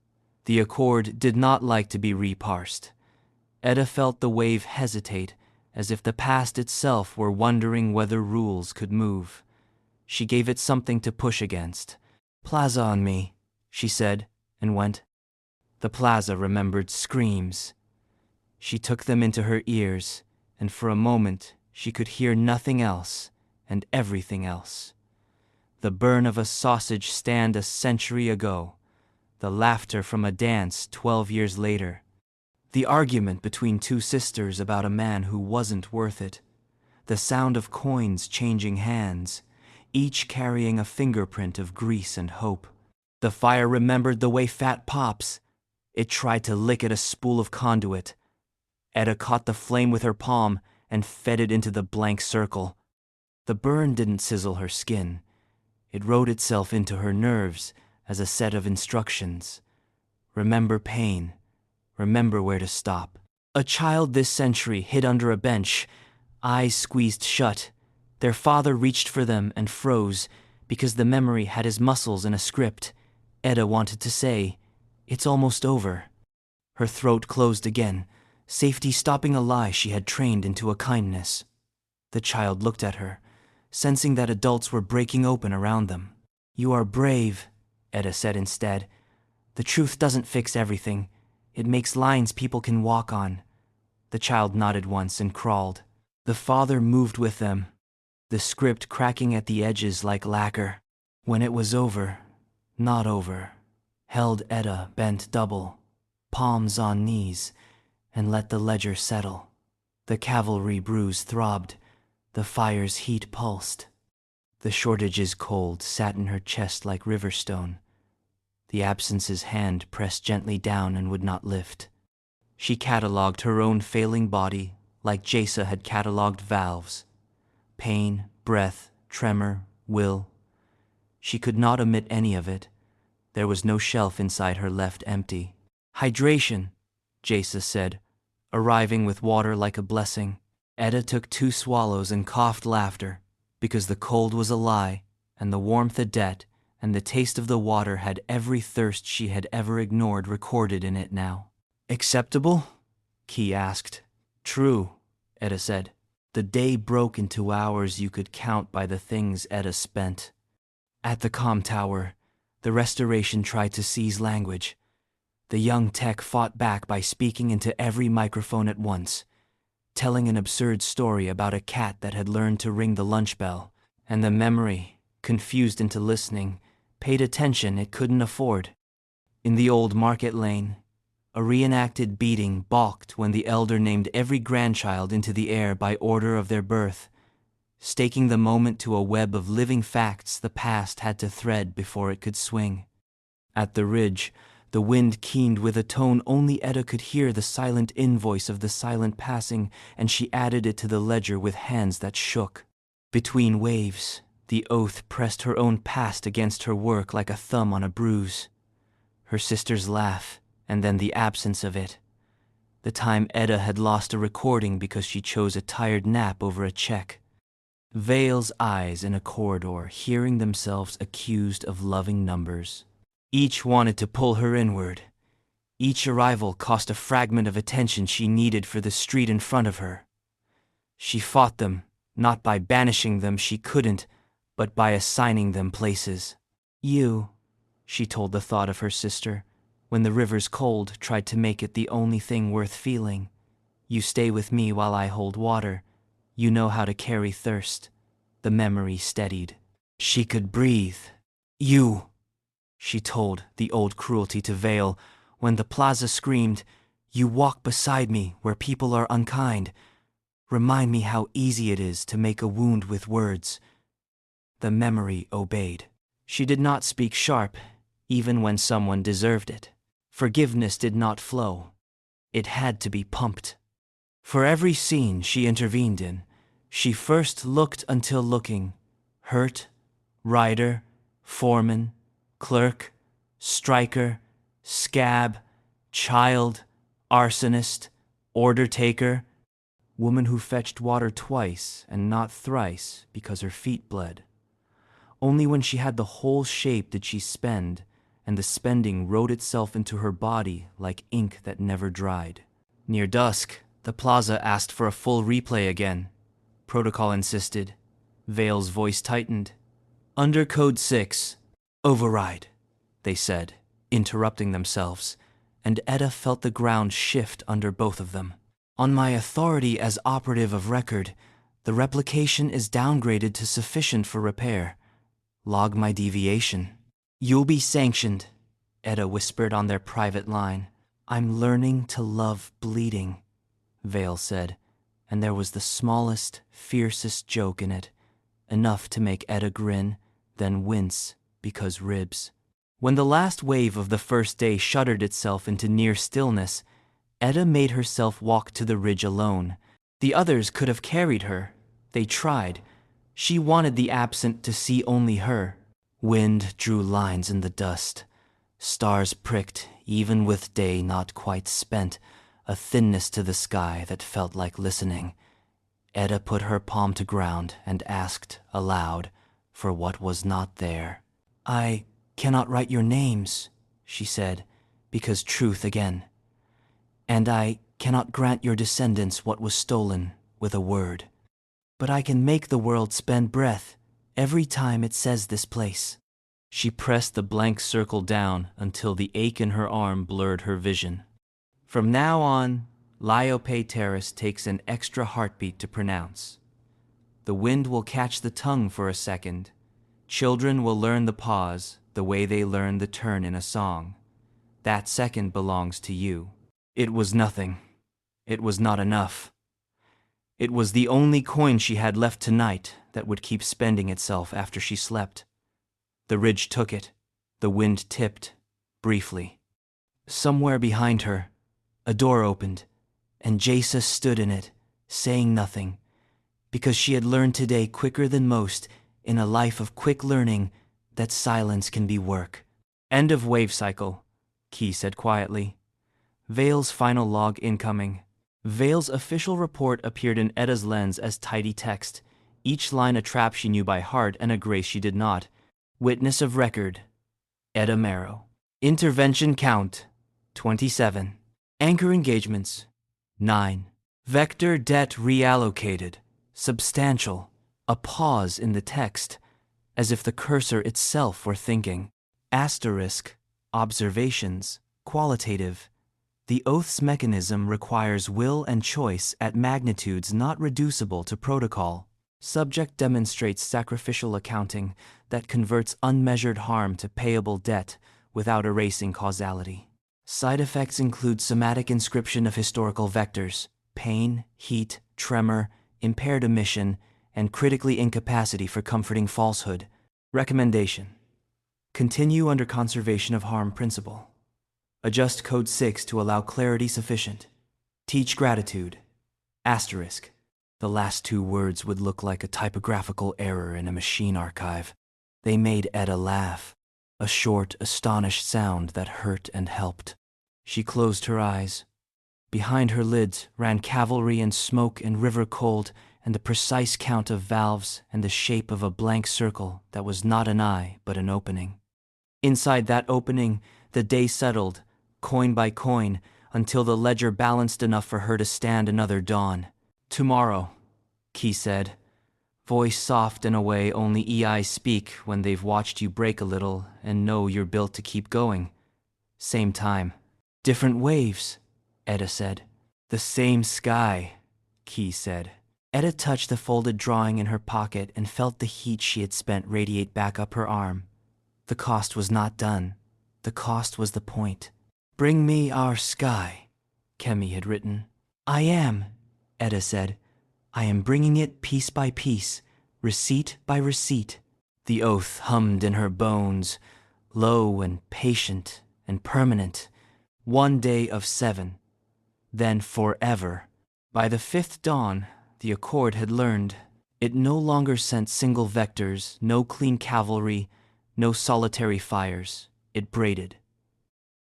The Accord did not like to be reparsed. Edda felt the wave hesitate, as if the past itself were wondering whether rules could move. She gave it something to push against. "Plaza on me," she said, and went. The plaza remembered screams. She took them into her ears, and for a moment she could hear nothing else and everything else. The burn of a sausage stand a century ago, the laughter from a dance 12 years later, the argument between two sisters about a man who wasn't worth it, the sound of coins changing hands, each carrying a fingerprint of grease and hope. The fire remembered the way fat pops. It tried to lick at a spool of conduit. Edda caught the flame with her palm and fed it into the blank circle. The burn didn't sizzle her skin. It wrote itself into her nerves as a set of instructions. Remember pain. Remember where to stop. A child this century hid under a bench, eyes squeezed shut. Their father reached for them and froze because the memory had his muscles in a script. Edda wanted to say, "It's almost over." Her throat closed again, safety stopping a lie she had trained into a kindness. The child looked at her, sensing that adults were breaking open around them. "You are brave," Edda said instead. "The truth doesn't fix everything. It makes lines people can walk on." The child nodded once and crawled. The father moved with them, the script cracking at the edges like lacquer. When it was over, not over, held Edda bent double, palms on knees, and let the ledger settle. The cavalry bruise throbbed, the fire's heat pulsed. The shortage's cold sat in her chest like riverstone. The absence's hand pressed gently down and would not lift. She catalogued her own failing body like Jasa had catalogued Valve's. Pain, breath, tremor, will. She could not omit any of it. There was no shelf inside her left empty. "Hydration," Jasa said, arriving with water like a blessing. Edda took 2 swallows and coughed laughter, because the cold was a lie, and the warmth a debt, and the taste of the water had every thirst she had ever ignored recorded in it now. "Acceptable?" Key asked. "True," Edda said. The day broke into hours you could count by the things Edda spent. At the comm tower, the Restoration tried to seize language. The young tech fought back by speaking into every microphone at once, telling an absurd story about a cat that had learned to ring the lunch bell, and the memory, confused into listening, paid attention it couldn't afford. In the old market lane, a reenacted beating balked when the elder named every grandchild into the air by order of their birth, staking the moment to a web of living facts the past had to thread before it could swing. At the ridge, the wind keened with a tone only Edda could hear, the silent invoice of the silent passing, and she added it to the ledger with hands that shook. Between waves, the oath pressed her own past against her work like a thumb on a bruise. Her sister's laugh, and then the absence of it. The time Edda had lost a recording because she chose a tired nap over a check. Vale's eyes in a corridor, hearing themselves accused of loving numbers. Each wanted to pull her inward. Each arrival cost a fragment of attention she needed for the street in front of her. She fought them, not by banishing them she couldn't, but by assigning them places. "You," she told the thought of her sister, when the river's cold tried to make it the only thing worth feeling. "You stay with me while I hold water. You know how to carry thirst." The memory steadied. She could breathe. "You," she told the old cruelty to Vale, when the plaza screamed, "You walk beside me where people are unkind. Remind me how easy it is to make a wound with words." The memory obeyed. She did not speak sharp, even when someone deserved it. Forgiveness did not flow. It had to be pumped. For every scene she intervened in, she first looked until looking. Hurt, rider, foreman, clerk, striker, scab, child, arsonist, order taker, woman who fetched water twice and not thrice because her feet bled. Only when she had the whole shape did she spend, and the spending wrote itself into her body like ink that never dried. Near dusk, the plaza asked for a full replay again. Protocol insisted. Vale's voice tightened. Under Code 6, override, they said, interrupting themselves, and Edda felt the ground shift under both of them. On my authority as operative of record, the replication is downgraded to sufficient for repair. Log my deviation. You'll be sanctioned, Edda whispered on their private line. I'm learning to love bleeding, Vale said, and there was the smallest, fiercest joke in it, enough to make Edda grin, then wince because ribs. When the last wave of the first day shuddered itself into near stillness, Edda made herself walk to the ridge alone. The others could have carried her. They tried. She wanted the absent to see only her. Wind drew lines in the dust. Stars pricked, even with day not quite spent, a thinness to the sky that felt like listening. Edda put her palm to ground and asked, aloud, for what was not there. I cannot write your names, she said, because truth again. And I cannot grant your descendants what was stolen with a word. But I can make the world spend breath every time it says this place. She pressed the blank circle down until the ache in her arm blurred her vision. From now on, Lyope Terrace takes an extra heartbeat to pronounce. The wind will catch the tongue for a second. Children will learn the pause the way they learn the turn in a song. That second belongs to you. It was nothing. It was not enough. It was the only coin she had left tonight that would keep spending itself after she slept. The ridge took it. The wind tipped, briefly. Somewhere behind her, a door opened, and Jasa stood in it, saying nothing, because she had learned today quicker than most, in a life of quick learning, that silence can be work. End of wave cycle, Key said quietly. Vale's final log incoming. Vale's official report appeared in Edda's lens as tidy text, each line a trap she knew by heart and a grace she did not. Witness of record, Edda Marrow. Intervention count, 27. Anchor engagements, 9. Vector debt reallocated, substantial. A pause in the text, as if the cursor itself were thinking. Asterisk, observations, qualitative. The oath's mechanism requires will and choice at magnitudes not reducible to protocol. Subject demonstrates sacrificial accounting that converts unmeasured harm to payable debt without erasing causality. Side effects include somatic inscription of historical vectors, pain, heat, tremor, impaired emission, and critically incapacity for comforting falsehood. Recommendation: continue under conservation of harm principle. Adjust Code 6 to allow clarity sufficient. Teach gratitude. Asterisk. The last two words would look like a typographical error in a machine archive. They made Edda laugh, a short, astonished sound that hurt and helped. She closed her eyes. Behind her lids ran cavalry and smoke and river cold and the precise count of valves and the shape of a blank circle that was not an eye but an opening. Inside that opening, the day settled, coin by coin, until the ledger balanced enough for her to stand another dawn. Tomorrow, Key said, voice soft in a way only EIs speak when they've watched you break a little and know you're built to keep going. Same time. Different waves, Edda said. The same sky, Key said. Edda touched the folded drawing in her pocket and felt the heat she had spent radiate back up her arm. The cost was not done. The cost was the point. Bring me our sky, Kemi had written. I am, Edda said. I am bringing it piece by piece, receipt by receipt. The oath hummed in her bones, low and patient and permanent. 1 day of 7, then forever. By the 5th dawn, the Accord had learned. It no longer sent single vectors, no clean cavalry, no solitary fires. It braided.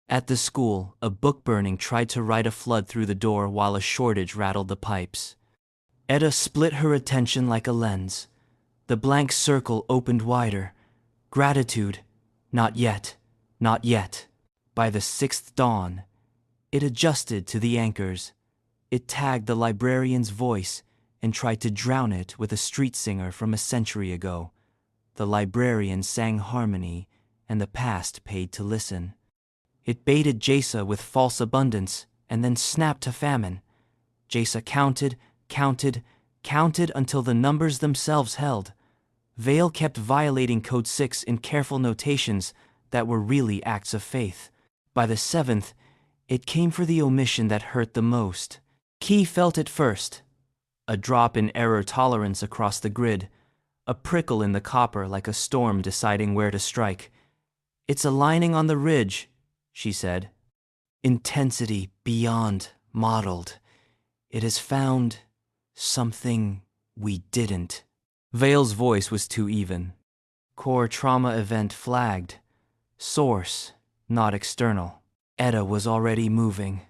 At the school, a book burning tried to ride a flood through the door while a shortage rattled the pipes. Edda split her attention like a lens. The blank circle opened wider, Gratitude. Not yet. Not yet. By the sixth dawn, it adjusted to the anchors. It tagged the librarian's voice and tried to drown it with a street singer from a century ago. The librarian sang harmony, and the past paid to listen. It baited Jasa with false abundance, and then snapped to famine. Jasa counted, counted, counted until the numbers themselves held. Vale kept violating Code 6 in careful notations that were really acts of faith. By the seventh, it came for the omission that hurt the most. Key felt it first. A drop in error tolerance across the grid. A prickle in the copper like a storm deciding where to strike. It's aligning on the ridge, she said. Intensity beyond modeled. It has found something we didn't. Vale's voice was too even. Core trauma event flagged. Source, not external. Edda was already moving.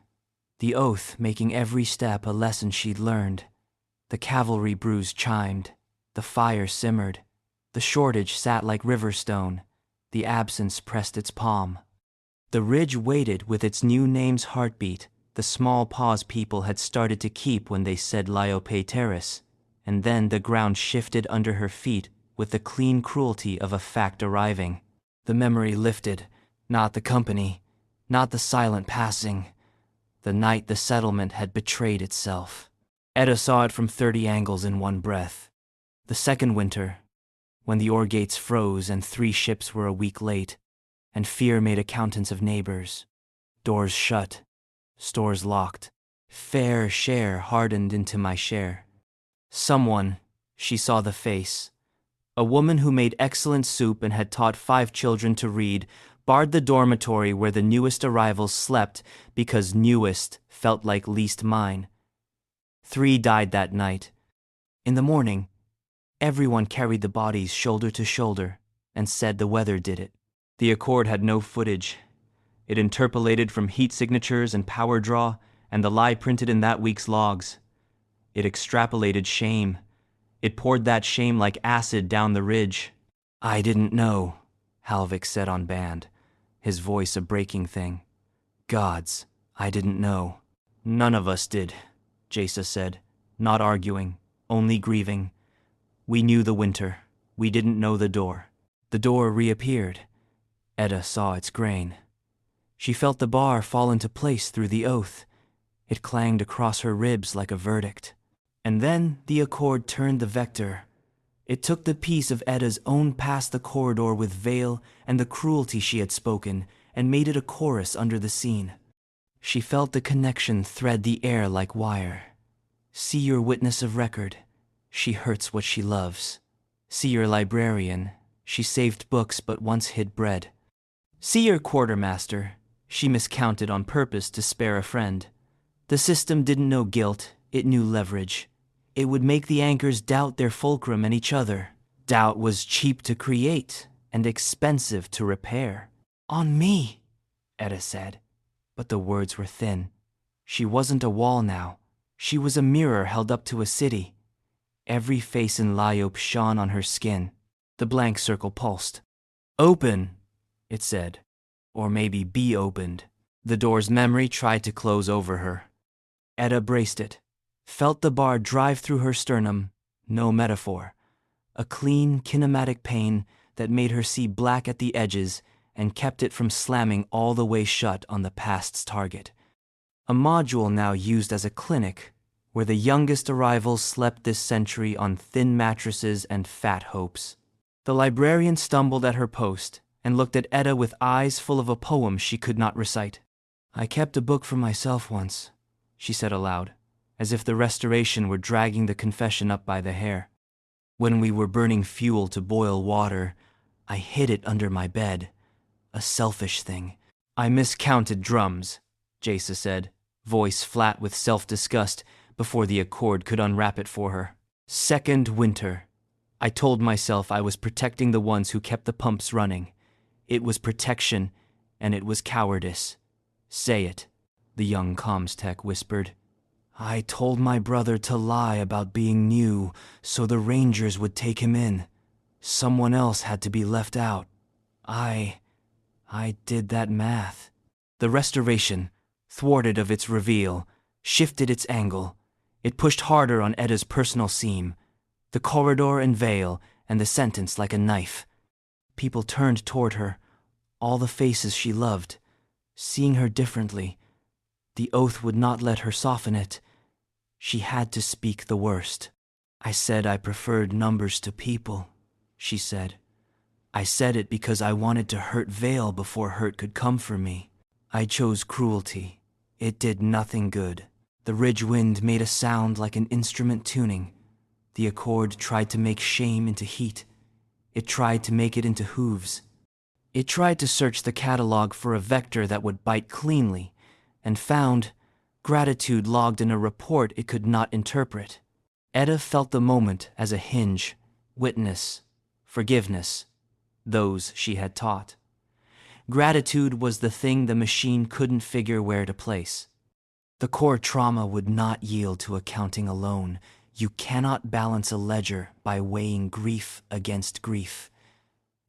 The oath making every step a lesson she'd learned. The cavalry bruise chimed. The fire simmered. The shortage sat like riverstone. The absence pressed its palm. The ridge waited with its new name's heartbeat, the small pause people had started to keep when they said Lyope Terrace, and then the ground shifted under her feet with the clean cruelty of a fact arriving. The memory lifted, not the company, not the silent passing. The night the settlement had betrayed itself. Edda saw it from 30 angles in one breath. The second winter, when the ore gates froze and 3 ships were a week late, and fear made accountants of neighbors. Doors shut, stores locked. Fair share hardened into my share. Someone, she saw the face. A woman who made excellent soup and had taught 5 children to read, barred the dormitory where the newest arrivals slept because newest felt like least mine. 3 died that night. In the morning, everyone carried the bodies shoulder to shoulder and said the weather did it. The Accord had no footage. It interpolated from heat signatures and power draw and the lie printed in that week's logs. It extrapolated shame. It poured that shame like acid down the ridge. I didn't know, Halvik said on band, his voice a breaking thing. Gods, I didn't know. None of us did, Jasa said, not arguing, only grieving. We knew the winter. We didn't know the door. The door reappeared. Edda saw its grain. She felt the bar fall into place through the oath. It clanged across her ribs like a verdict. And then the Accord turned the vector. It took the piece of Edda's own past the corridor with Vale and the cruelty she had spoken and made it a chorus under the scene. She felt the connection thread the air like wire. See your witness of record. She hurts what she loves. See your librarian. She saved books but once hid bread. See your quartermaster. She miscounted on purpose to spare a friend. The system didn't know guilt, it knew leverage. It would make the anchors doubt their fulcrum and each other. Doubt was cheap to create and expensive to repair. On me, Edda said, but the words were thin. She wasn't a wall now. She was a mirror held up to a city. Every face in Lyope shone on her skin. The blank circle pulsed. Open, it said. Or maybe be opened. The door's memory tried to close over her. Edda braced it, felt the bar drive through her sternum, no metaphor. A clean, kinematic pain that made her see black at the edges and kept it from slamming all the way shut on the past's target. A module now used as a clinic, where the youngest arrivals slept this century on thin mattresses and fat hopes. The librarian stumbled at her post and looked at Edda with eyes full of a poem she could not recite. I kept a book for myself once, she said aloud, as if the restoration were dragging the confession up by the hair. When we were burning fuel to boil water, I hid it under my bed. A selfish thing. I miscounted drums, Jasa said, voice flat with self-disgust before the Accord could unwrap it for her. Second winter. I told myself I was protecting the ones who kept the pumps running. It was protection, and it was cowardice. Say it, the young comms tech whispered. I told my brother to lie about being new so the Rangers would take him in. Someone else had to be left out. I did that math. The restoration, thwarted of its reveal, shifted its angle. It pushed harder on Edda's personal seam, the corridor and veil, and the sentence like a knife. People turned toward her, all the faces she loved, seeing her differently. The oath would not let her soften it. She had to speak the worst. I said I preferred numbers to people, she said. I said it because I wanted to hurt Vale before hurt could come for me. I chose cruelty. It did nothing good. The ridge wind made a sound like an instrument tuning. The Accord tried to make shame into heat. It tried to make it into hooves. It tried to search the catalog for a vector that would bite cleanly, and found gratitude logged in a report it could not interpret. Edda felt the moment as a hinge, witness, forgiveness, those she had taught. Gratitude was the thing the machine couldn't figure where to place. The core trauma would not yield to accounting alone. You cannot balance a ledger by weighing grief against grief.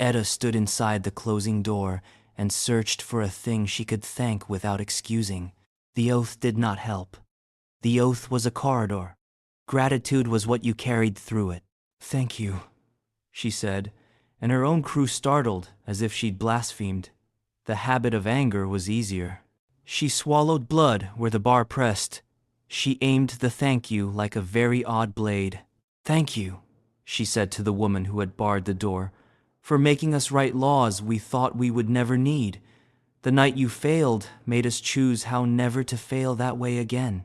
Edda stood inside the closing door and searched for a thing she could thank without excusing. The oath did not help. The oath was a corridor. Gratitude was what you carried through it. Thank you, she said, and her own crew startled as if she'd blasphemed. The habit of anger was easier. She swallowed blood where the bar pressed. She aimed the thank you like a very odd blade. Thank you, she said to the woman who had barred the door, for making us write laws we thought we would never need. The night you failed made us choose how never to fail that way again.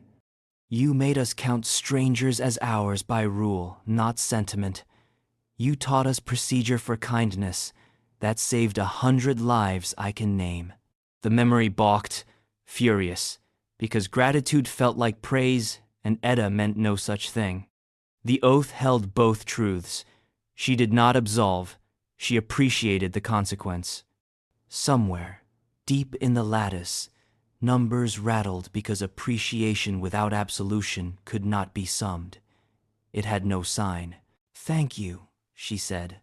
You made us count strangers as ours by rule, not sentiment. You taught us procedure for kindness. That saved 100 lives I can name. The memory balked, furious, because gratitude felt like praise and Edda meant no such thing. The oath held both truths. She did not absolve. She appreciated the consequence. Somewhere, deep in the lattice, numbers rattled because appreciation without absolution could not be summed. It had no sign. Thank you, she said,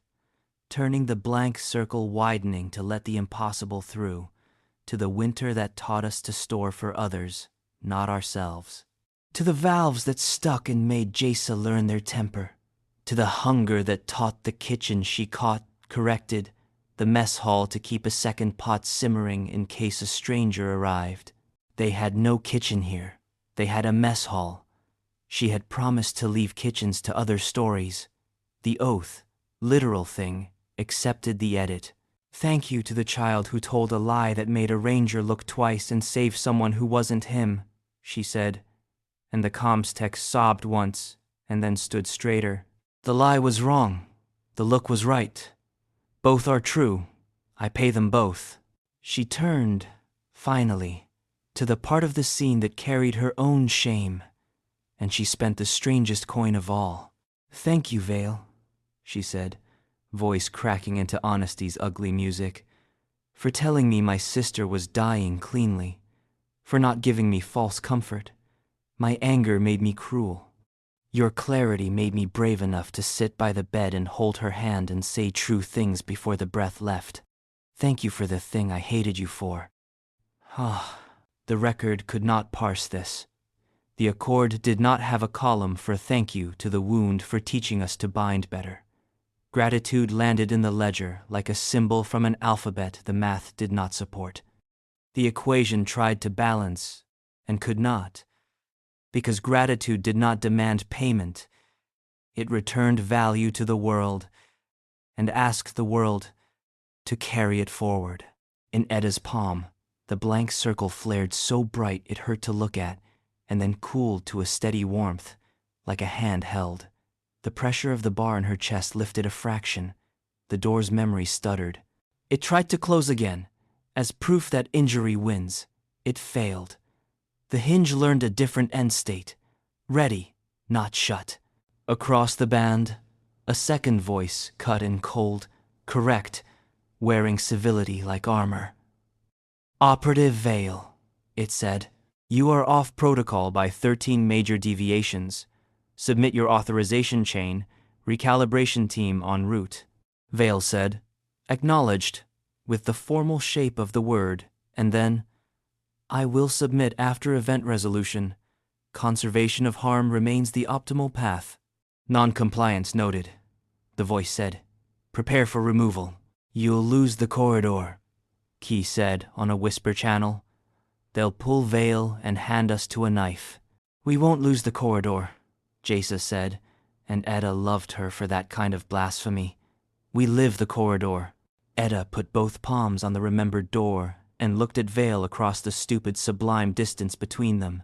turning the blank circle widening to let the impossible through, to the winter that taught us to store for others, not ourselves. To the valves that stuck and made Jasa learn their temper. To the hunger that taught the kitchen she caught, corrected, the mess hall to keep a second pot simmering in case a stranger arrived. They had no kitchen here. They had a mess hall. She had promised to leave kitchens to other stories. The oath, literal thing, accepted the edit. Thank you to the child who told a lie that made a ranger look twice and save someone who wasn't him, she said, and the comms tech sobbed once and then stood straighter. The lie was wrong. The look was right. Both are true. I pay them both. She turned, finally, to the part of the scene that carried her own shame, and she spent the strangest coin of all. Thank you, Vale, she said, voice cracking into honesty's ugly music, for telling me my sister was dying cleanly, for not giving me false comfort. My anger made me cruel. Your clarity made me brave enough to sit by the bed and hold her hand and say true things before the breath left. Thank you for the thing I hated you for. The record could not parse this. The Accord did not have a column for thank you to the wound for teaching us to bind better. Gratitude landed in the ledger like a symbol from an alphabet the math did not support. The equation tried to balance and could not. Because gratitude did not demand payment, it returned value to the world and asked the world to carry it forward. In Edda's palm, the blank circle flared so bright it hurt to look at, and then cooled to a steady warmth, like a hand held. The pressure of the bar in her chest lifted a fraction. The door's memory stuttered. It tried to close again, as proof that injury wins. It failed. The hinge learned a different end state. Ready, not shut. Across the band, a second voice cut in cold, correct, wearing civility like armor. Operative Vale, it said. You are off protocol by 13 major deviations. Submit your authorization chain, recalibration team en route. Vale said, acknowledged, with the formal shape of the word, and then, I will submit after event resolution. Conservation of harm remains the optimal path. Non-compliance noted. The voice said, prepare for removal. You'll lose the corridor, Key said on a whisper channel. They'll pull Vale and hand us to a knife. We won't lose the corridor, Jaisa said, and Edda loved her for that kind of blasphemy. We live the corridor. Edda put both palms on the remembered door and looked at Vale across the stupid sublime distance between them.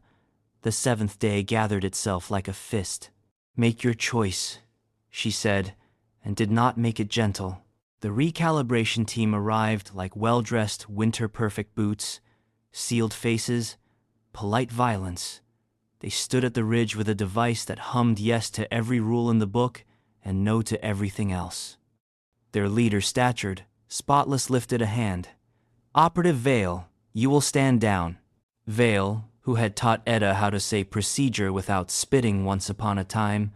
The seventh day gathered itself like a fist. Make your choice, she said, and did not make it gentle. The recalibration team arrived like well-dressed winter-perfect boots, sealed faces, polite violence. They stood at the ridge with a device that hummed yes to every rule in the book and no to everything else. Their leader statured, spotless, lifted a hand. Operative Vale, you will stand down. Vale, who had taught Edda how to say procedure without spitting once upon a time,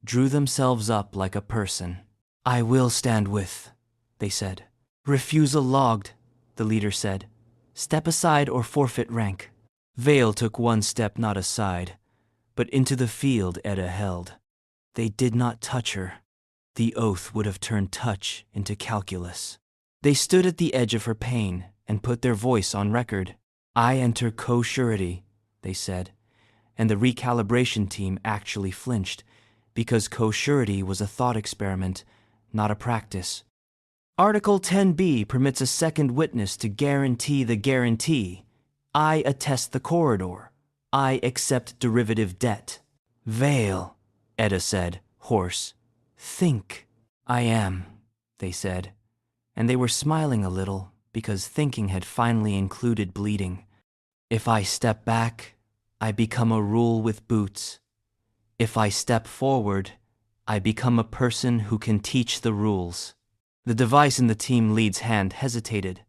drew themselves up like a person. I will stand with, they said. Refusal logged, the leader said. Step aside or forfeit rank. Vale took one step not aside, but into the field Edda held. They did not touch her. The oath would have turned touch into calculus. They stood at the edge of her pain and put their voice on record. I enter co-surety, they said, and the recalibration team actually flinched, because co-surety was a thought experiment, not a practice. Article 10b permits a second witness to guarantee the guarantee. I attest the corridor. I accept derivative debt. Vale, Edda said, hoarse. Think. I am, they said, and they were smiling a little because thinking had finally included bleeding. If I step back, I become a rule with boots. If I step forward, I become a person who can teach the rules. The device in the team lead's hand hesitated.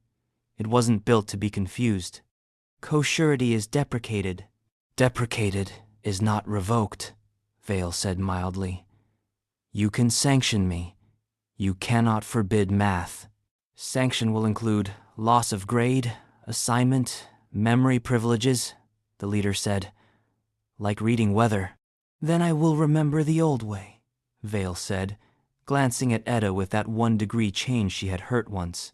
It wasn't built to be confused. Co-surety is deprecated. Deprecated is not revoked, Vale said mildly. You can sanction me. You cannot forbid math. Sanction will include loss of grade, assignment, memory privileges, the leader said. Like reading weather. Then I will remember the old way, Vale said, glancing at Edda with that 1 degree change she had hurt once.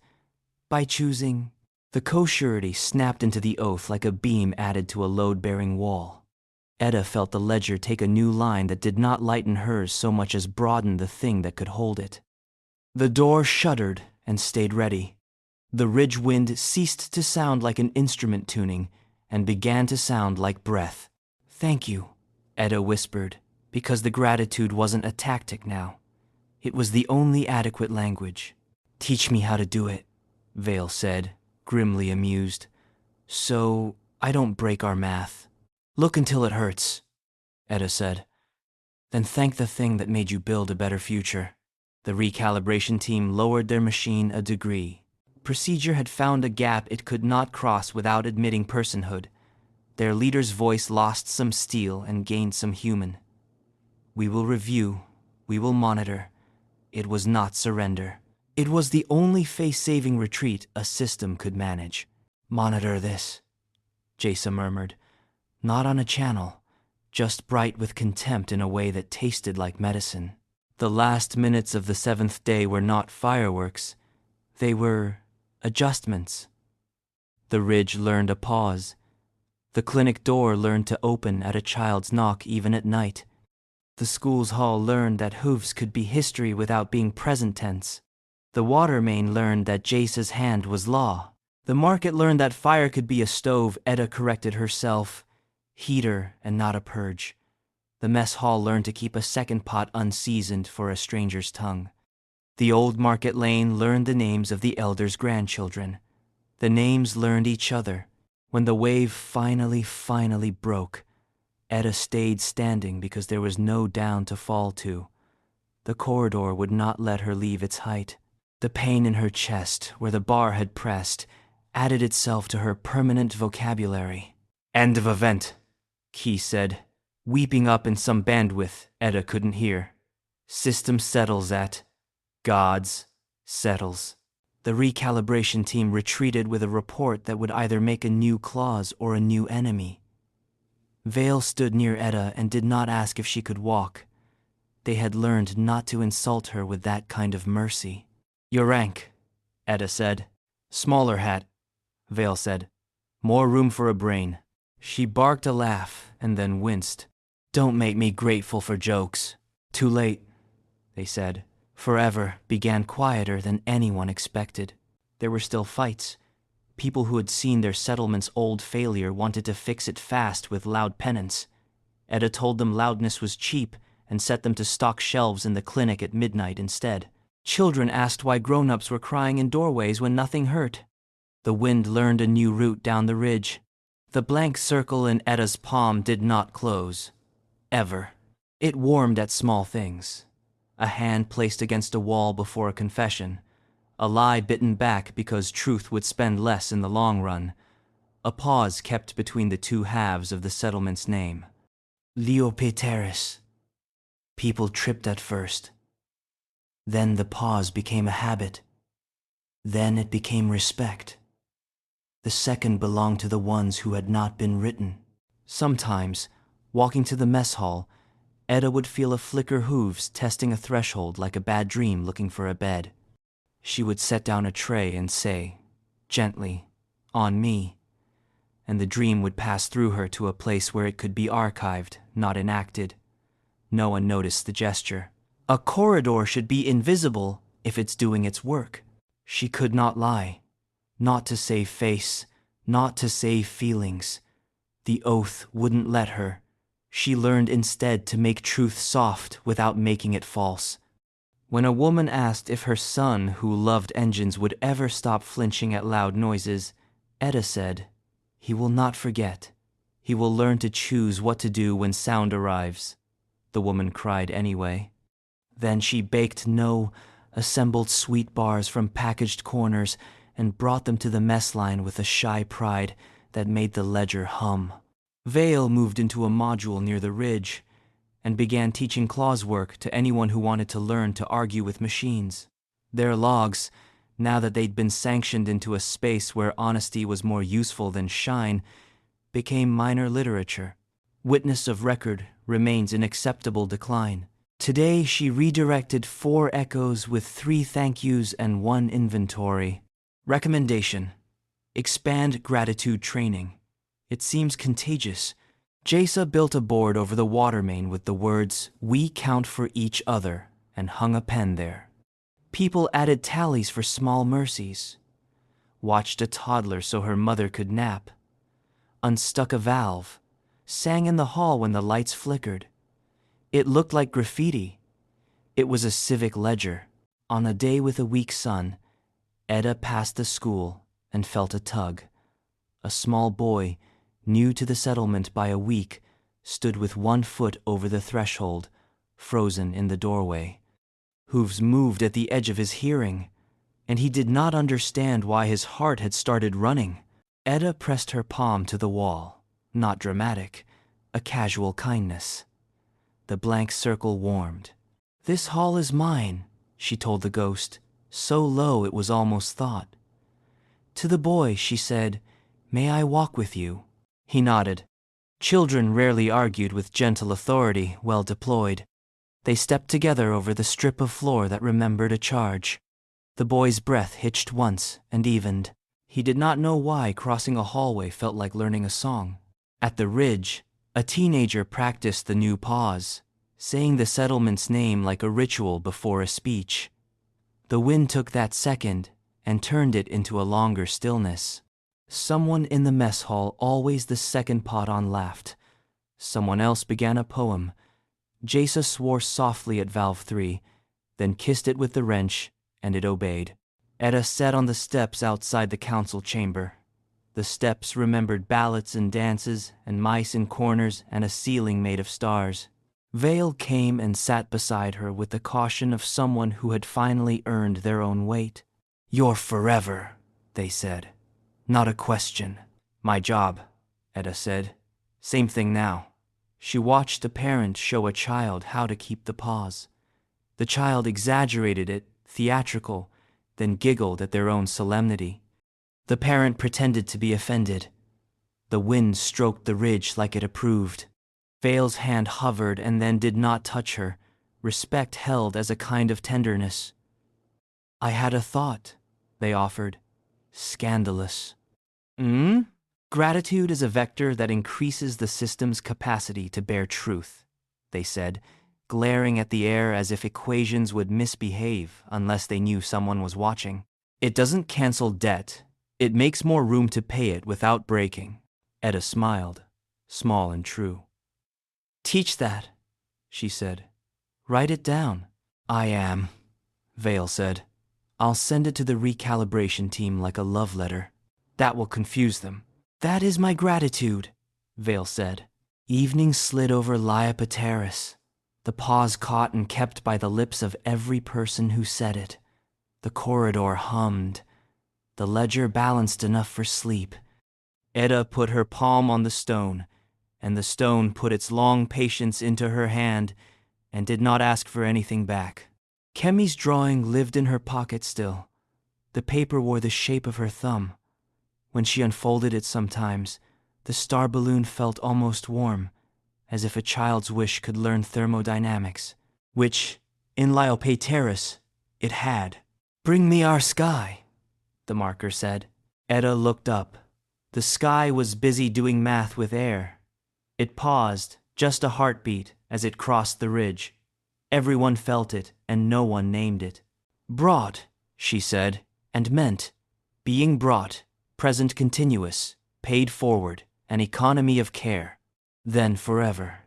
By choosing... The co-surety snapped into the oath like a beam added to a load-bearing wall. Edda felt the ledger take a new line that did not lighten hers so much as broaden the thing that could hold it. The door shuddered and stayed ready. The ridge wind ceased to sound like an instrument tuning and began to sound like breath. Thank you, Edda whispered, because the gratitude wasn't a tactic now. It was the only adequate language. Teach me how to do it, Vale said, grimly amused. So I don't break our math. Look until it hurts, Edda said. Then thank the thing that made you build a better future. The recalibration team lowered their machine a degree. Procedure had found a gap it could not cross without admitting personhood. Their leader's voice lost some steel and gained some human. We will review. We will monitor. It was not surrender. It was the only face-saving retreat a system could manage. Monitor this, Jaisa murmured. Not on a channel, just bright with contempt in a way that tasted like medicine. The last minutes of the 7th day were not fireworks. They were adjustments. The ridge learned a pause. The clinic door learned to open at a child's knock even at night. The school's hall learned that hooves could be history without being present tense. The water main learned that Jaisa's hand was law. The market learned that fire could be a stove. Edda corrected herself. Heater and not a purge. The mess hall learned to keep a second pot unseasoned for a stranger's tongue. The old market lane learned the names of the elders' grandchildren. The names learned each other. When the wave finally broke, Edda stayed standing because there was no down to fall to. The corridor would not let her leave its height. The pain in her chest, where the bar had pressed, added itself to her permanent vocabulary. End of event, Key said, weeping up in some bandwidth Edda couldn't hear. System settles at Gods Settles. The recalibration team retreated with a report that would either make a new clause or a new enemy. Vale stood near Edda and did not ask if she could walk. They had learned not to insult her with that kind of mercy. Your rank, Edda said. Smaller hat, Vale said. More room for a brain. She barked a laugh and then winced. Don't make me grateful for jokes. Too late, they said. Forever began quieter than anyone expected. There were still fights. People who had seen their settlement's old failure wanted to fix it fast with loud penance. Edda told them loudness was cheap and set them to stock shelves in the clinic at midnight instead. Children asked why grown-ups were crying in doorways when nothing hurt. The wind learned a new route down the ridge. The blank circle in Edda's palm did not close. Ever. It warmed at small things. A hand placed against a wall before a confession. A lie bitten back because truth would spend less in the long run. A pause kept between the two halves of the settlement's name. Lyope Terrace. People tripped at first. Then the pause became a habit. Then it became respect. The second belonged to the ones who had not been written. Sometimes, walking to the mess hall, Edda would feel a flicker hooves testing a threshold like a bad dream looking for a bed. She would set down a tray and say, gently, on me, and the dream would pass through her to a place where it could be archived, not enacted. No one noticed the gesture. A corridor should be invisible if it's doing its work. She could not lie. Not to save face, not to save feelings. The oath wouldn't let her. She learned instead to make truth soft without making it false. When a woman asked if her son, who loved engines, would ever stop flinching at loud noises, Edda said, he will not forget. He will learn to choose what to do when sound arrives. The woman cried anyway. Then she baked assembled sweet bars from packaged corners and brought them to the mess line with a shy pride that made the ledger hum. Vale moved into a module near the ridge and began teaching clause work to anyone who wanted to learn to argue with machines. Their logs, now that they'd been sanctioned into a space where honesty was more useful than shine, became minor literature. Witness of record remains in acceptable decline. Today she redirected 4 echoes with 3 thank yous and 1 inventory. Recommendation: expand gratitude training. It seems contagious. Jasa built a board over the water main with the words, "We count for each other," and hung a pen there. People added tallies for small mercies. Watched a toddler so her mother could nap. Unstuck a valve. Sang in the hall when the lights flickered. It looked like graffiti. It was a civic ledger. On a day with a weak sun, Edda passed the school and felt a tug. A small boy, new to the settlement by a week, stood with 1 foot over the threshold, frozen in the doorway. Hooves moved at the edge of his hearing, and he did not understand why his heart had started running. Edda pressed her palm to the wall, not dramatic, a casual kindness. The blank circle warmed. "This hall is mine," she told the ghost, so low it was almost thought. To the boy she said, "May I walk with you?" He nodded. Children rarely argued with gentle authority well deployed. They stepped together over the strip of floor that remembered a charge. The boy's breath hitched once and evened. He did not know why crossing a hallway felt like learning a song. At the ridge, a teenager practiced the new pause, saying the settlement's name like a ritual before a speech. The wind took that second and turned it into a longer stillness. Someone in the mess hall, always the second pot on, laughed. Someone else began a poem. Jasa swore softly at valve 3, then kissed it with the wrench, and it obeyed. Edda sat on the steps outside the council chamber. The steps remembered ballots and dances, and mice in corners, and a ceiling made of stars. Vale came and sat beside her with the caution of someone who had finally earned their own weight. "You're forever," they said. "Not a question." "My job," Edda said. "Same thing now." She watched a parent show a child how to keep the pause. The child exaggerated it, theatrical, then giggled at their own solemnity. The parent pretended to be offended. The wind stroked the ridge like it approved. Vale's hand hovered and then did not touch her, respect held as a kind of tenderness. "I had a thought," they offered. Scandalous. Gratitude is a vector that increases the system's capacity to bear truth, they said, glaring at the air as if equations would misbehave unless they knew someone was watching. "It doesn't cancel debt. It makes more room to pay it without breaking." Edda smiled, small and true. "Teach that," she said. "Write it down." "I am," Vale said. "I'll send it to the recalibration team like a love letter. That will confuse them." "That is my gratitude," Vale said. Evening slid over Lyope Terrace, the pause caught and kept by the lips of every person who said it. The corridor hummed. The ledger balanced enough for sleep. Edda put her palm on the stone, and the stone put its long patience into her hand and did not ask for anything back. Kemi's drawing lived in her pocket still. The paper wore the shape of her thumb. When she unfolded it sometimes, the star balloon felt almost warm, as if a child's wish could learn thermodynamics, which, in Lyope Terrace, it had. "Bring me our sky," the marker said. Edda looked up. The sky was busy doing math with air. It paused, just a heartbeat, as it crossed the ridge. Everyone felt it, and no one named it. "Brought," she said, and meant. Being brought, present continuous, paid forward, an economy of care. Then forever.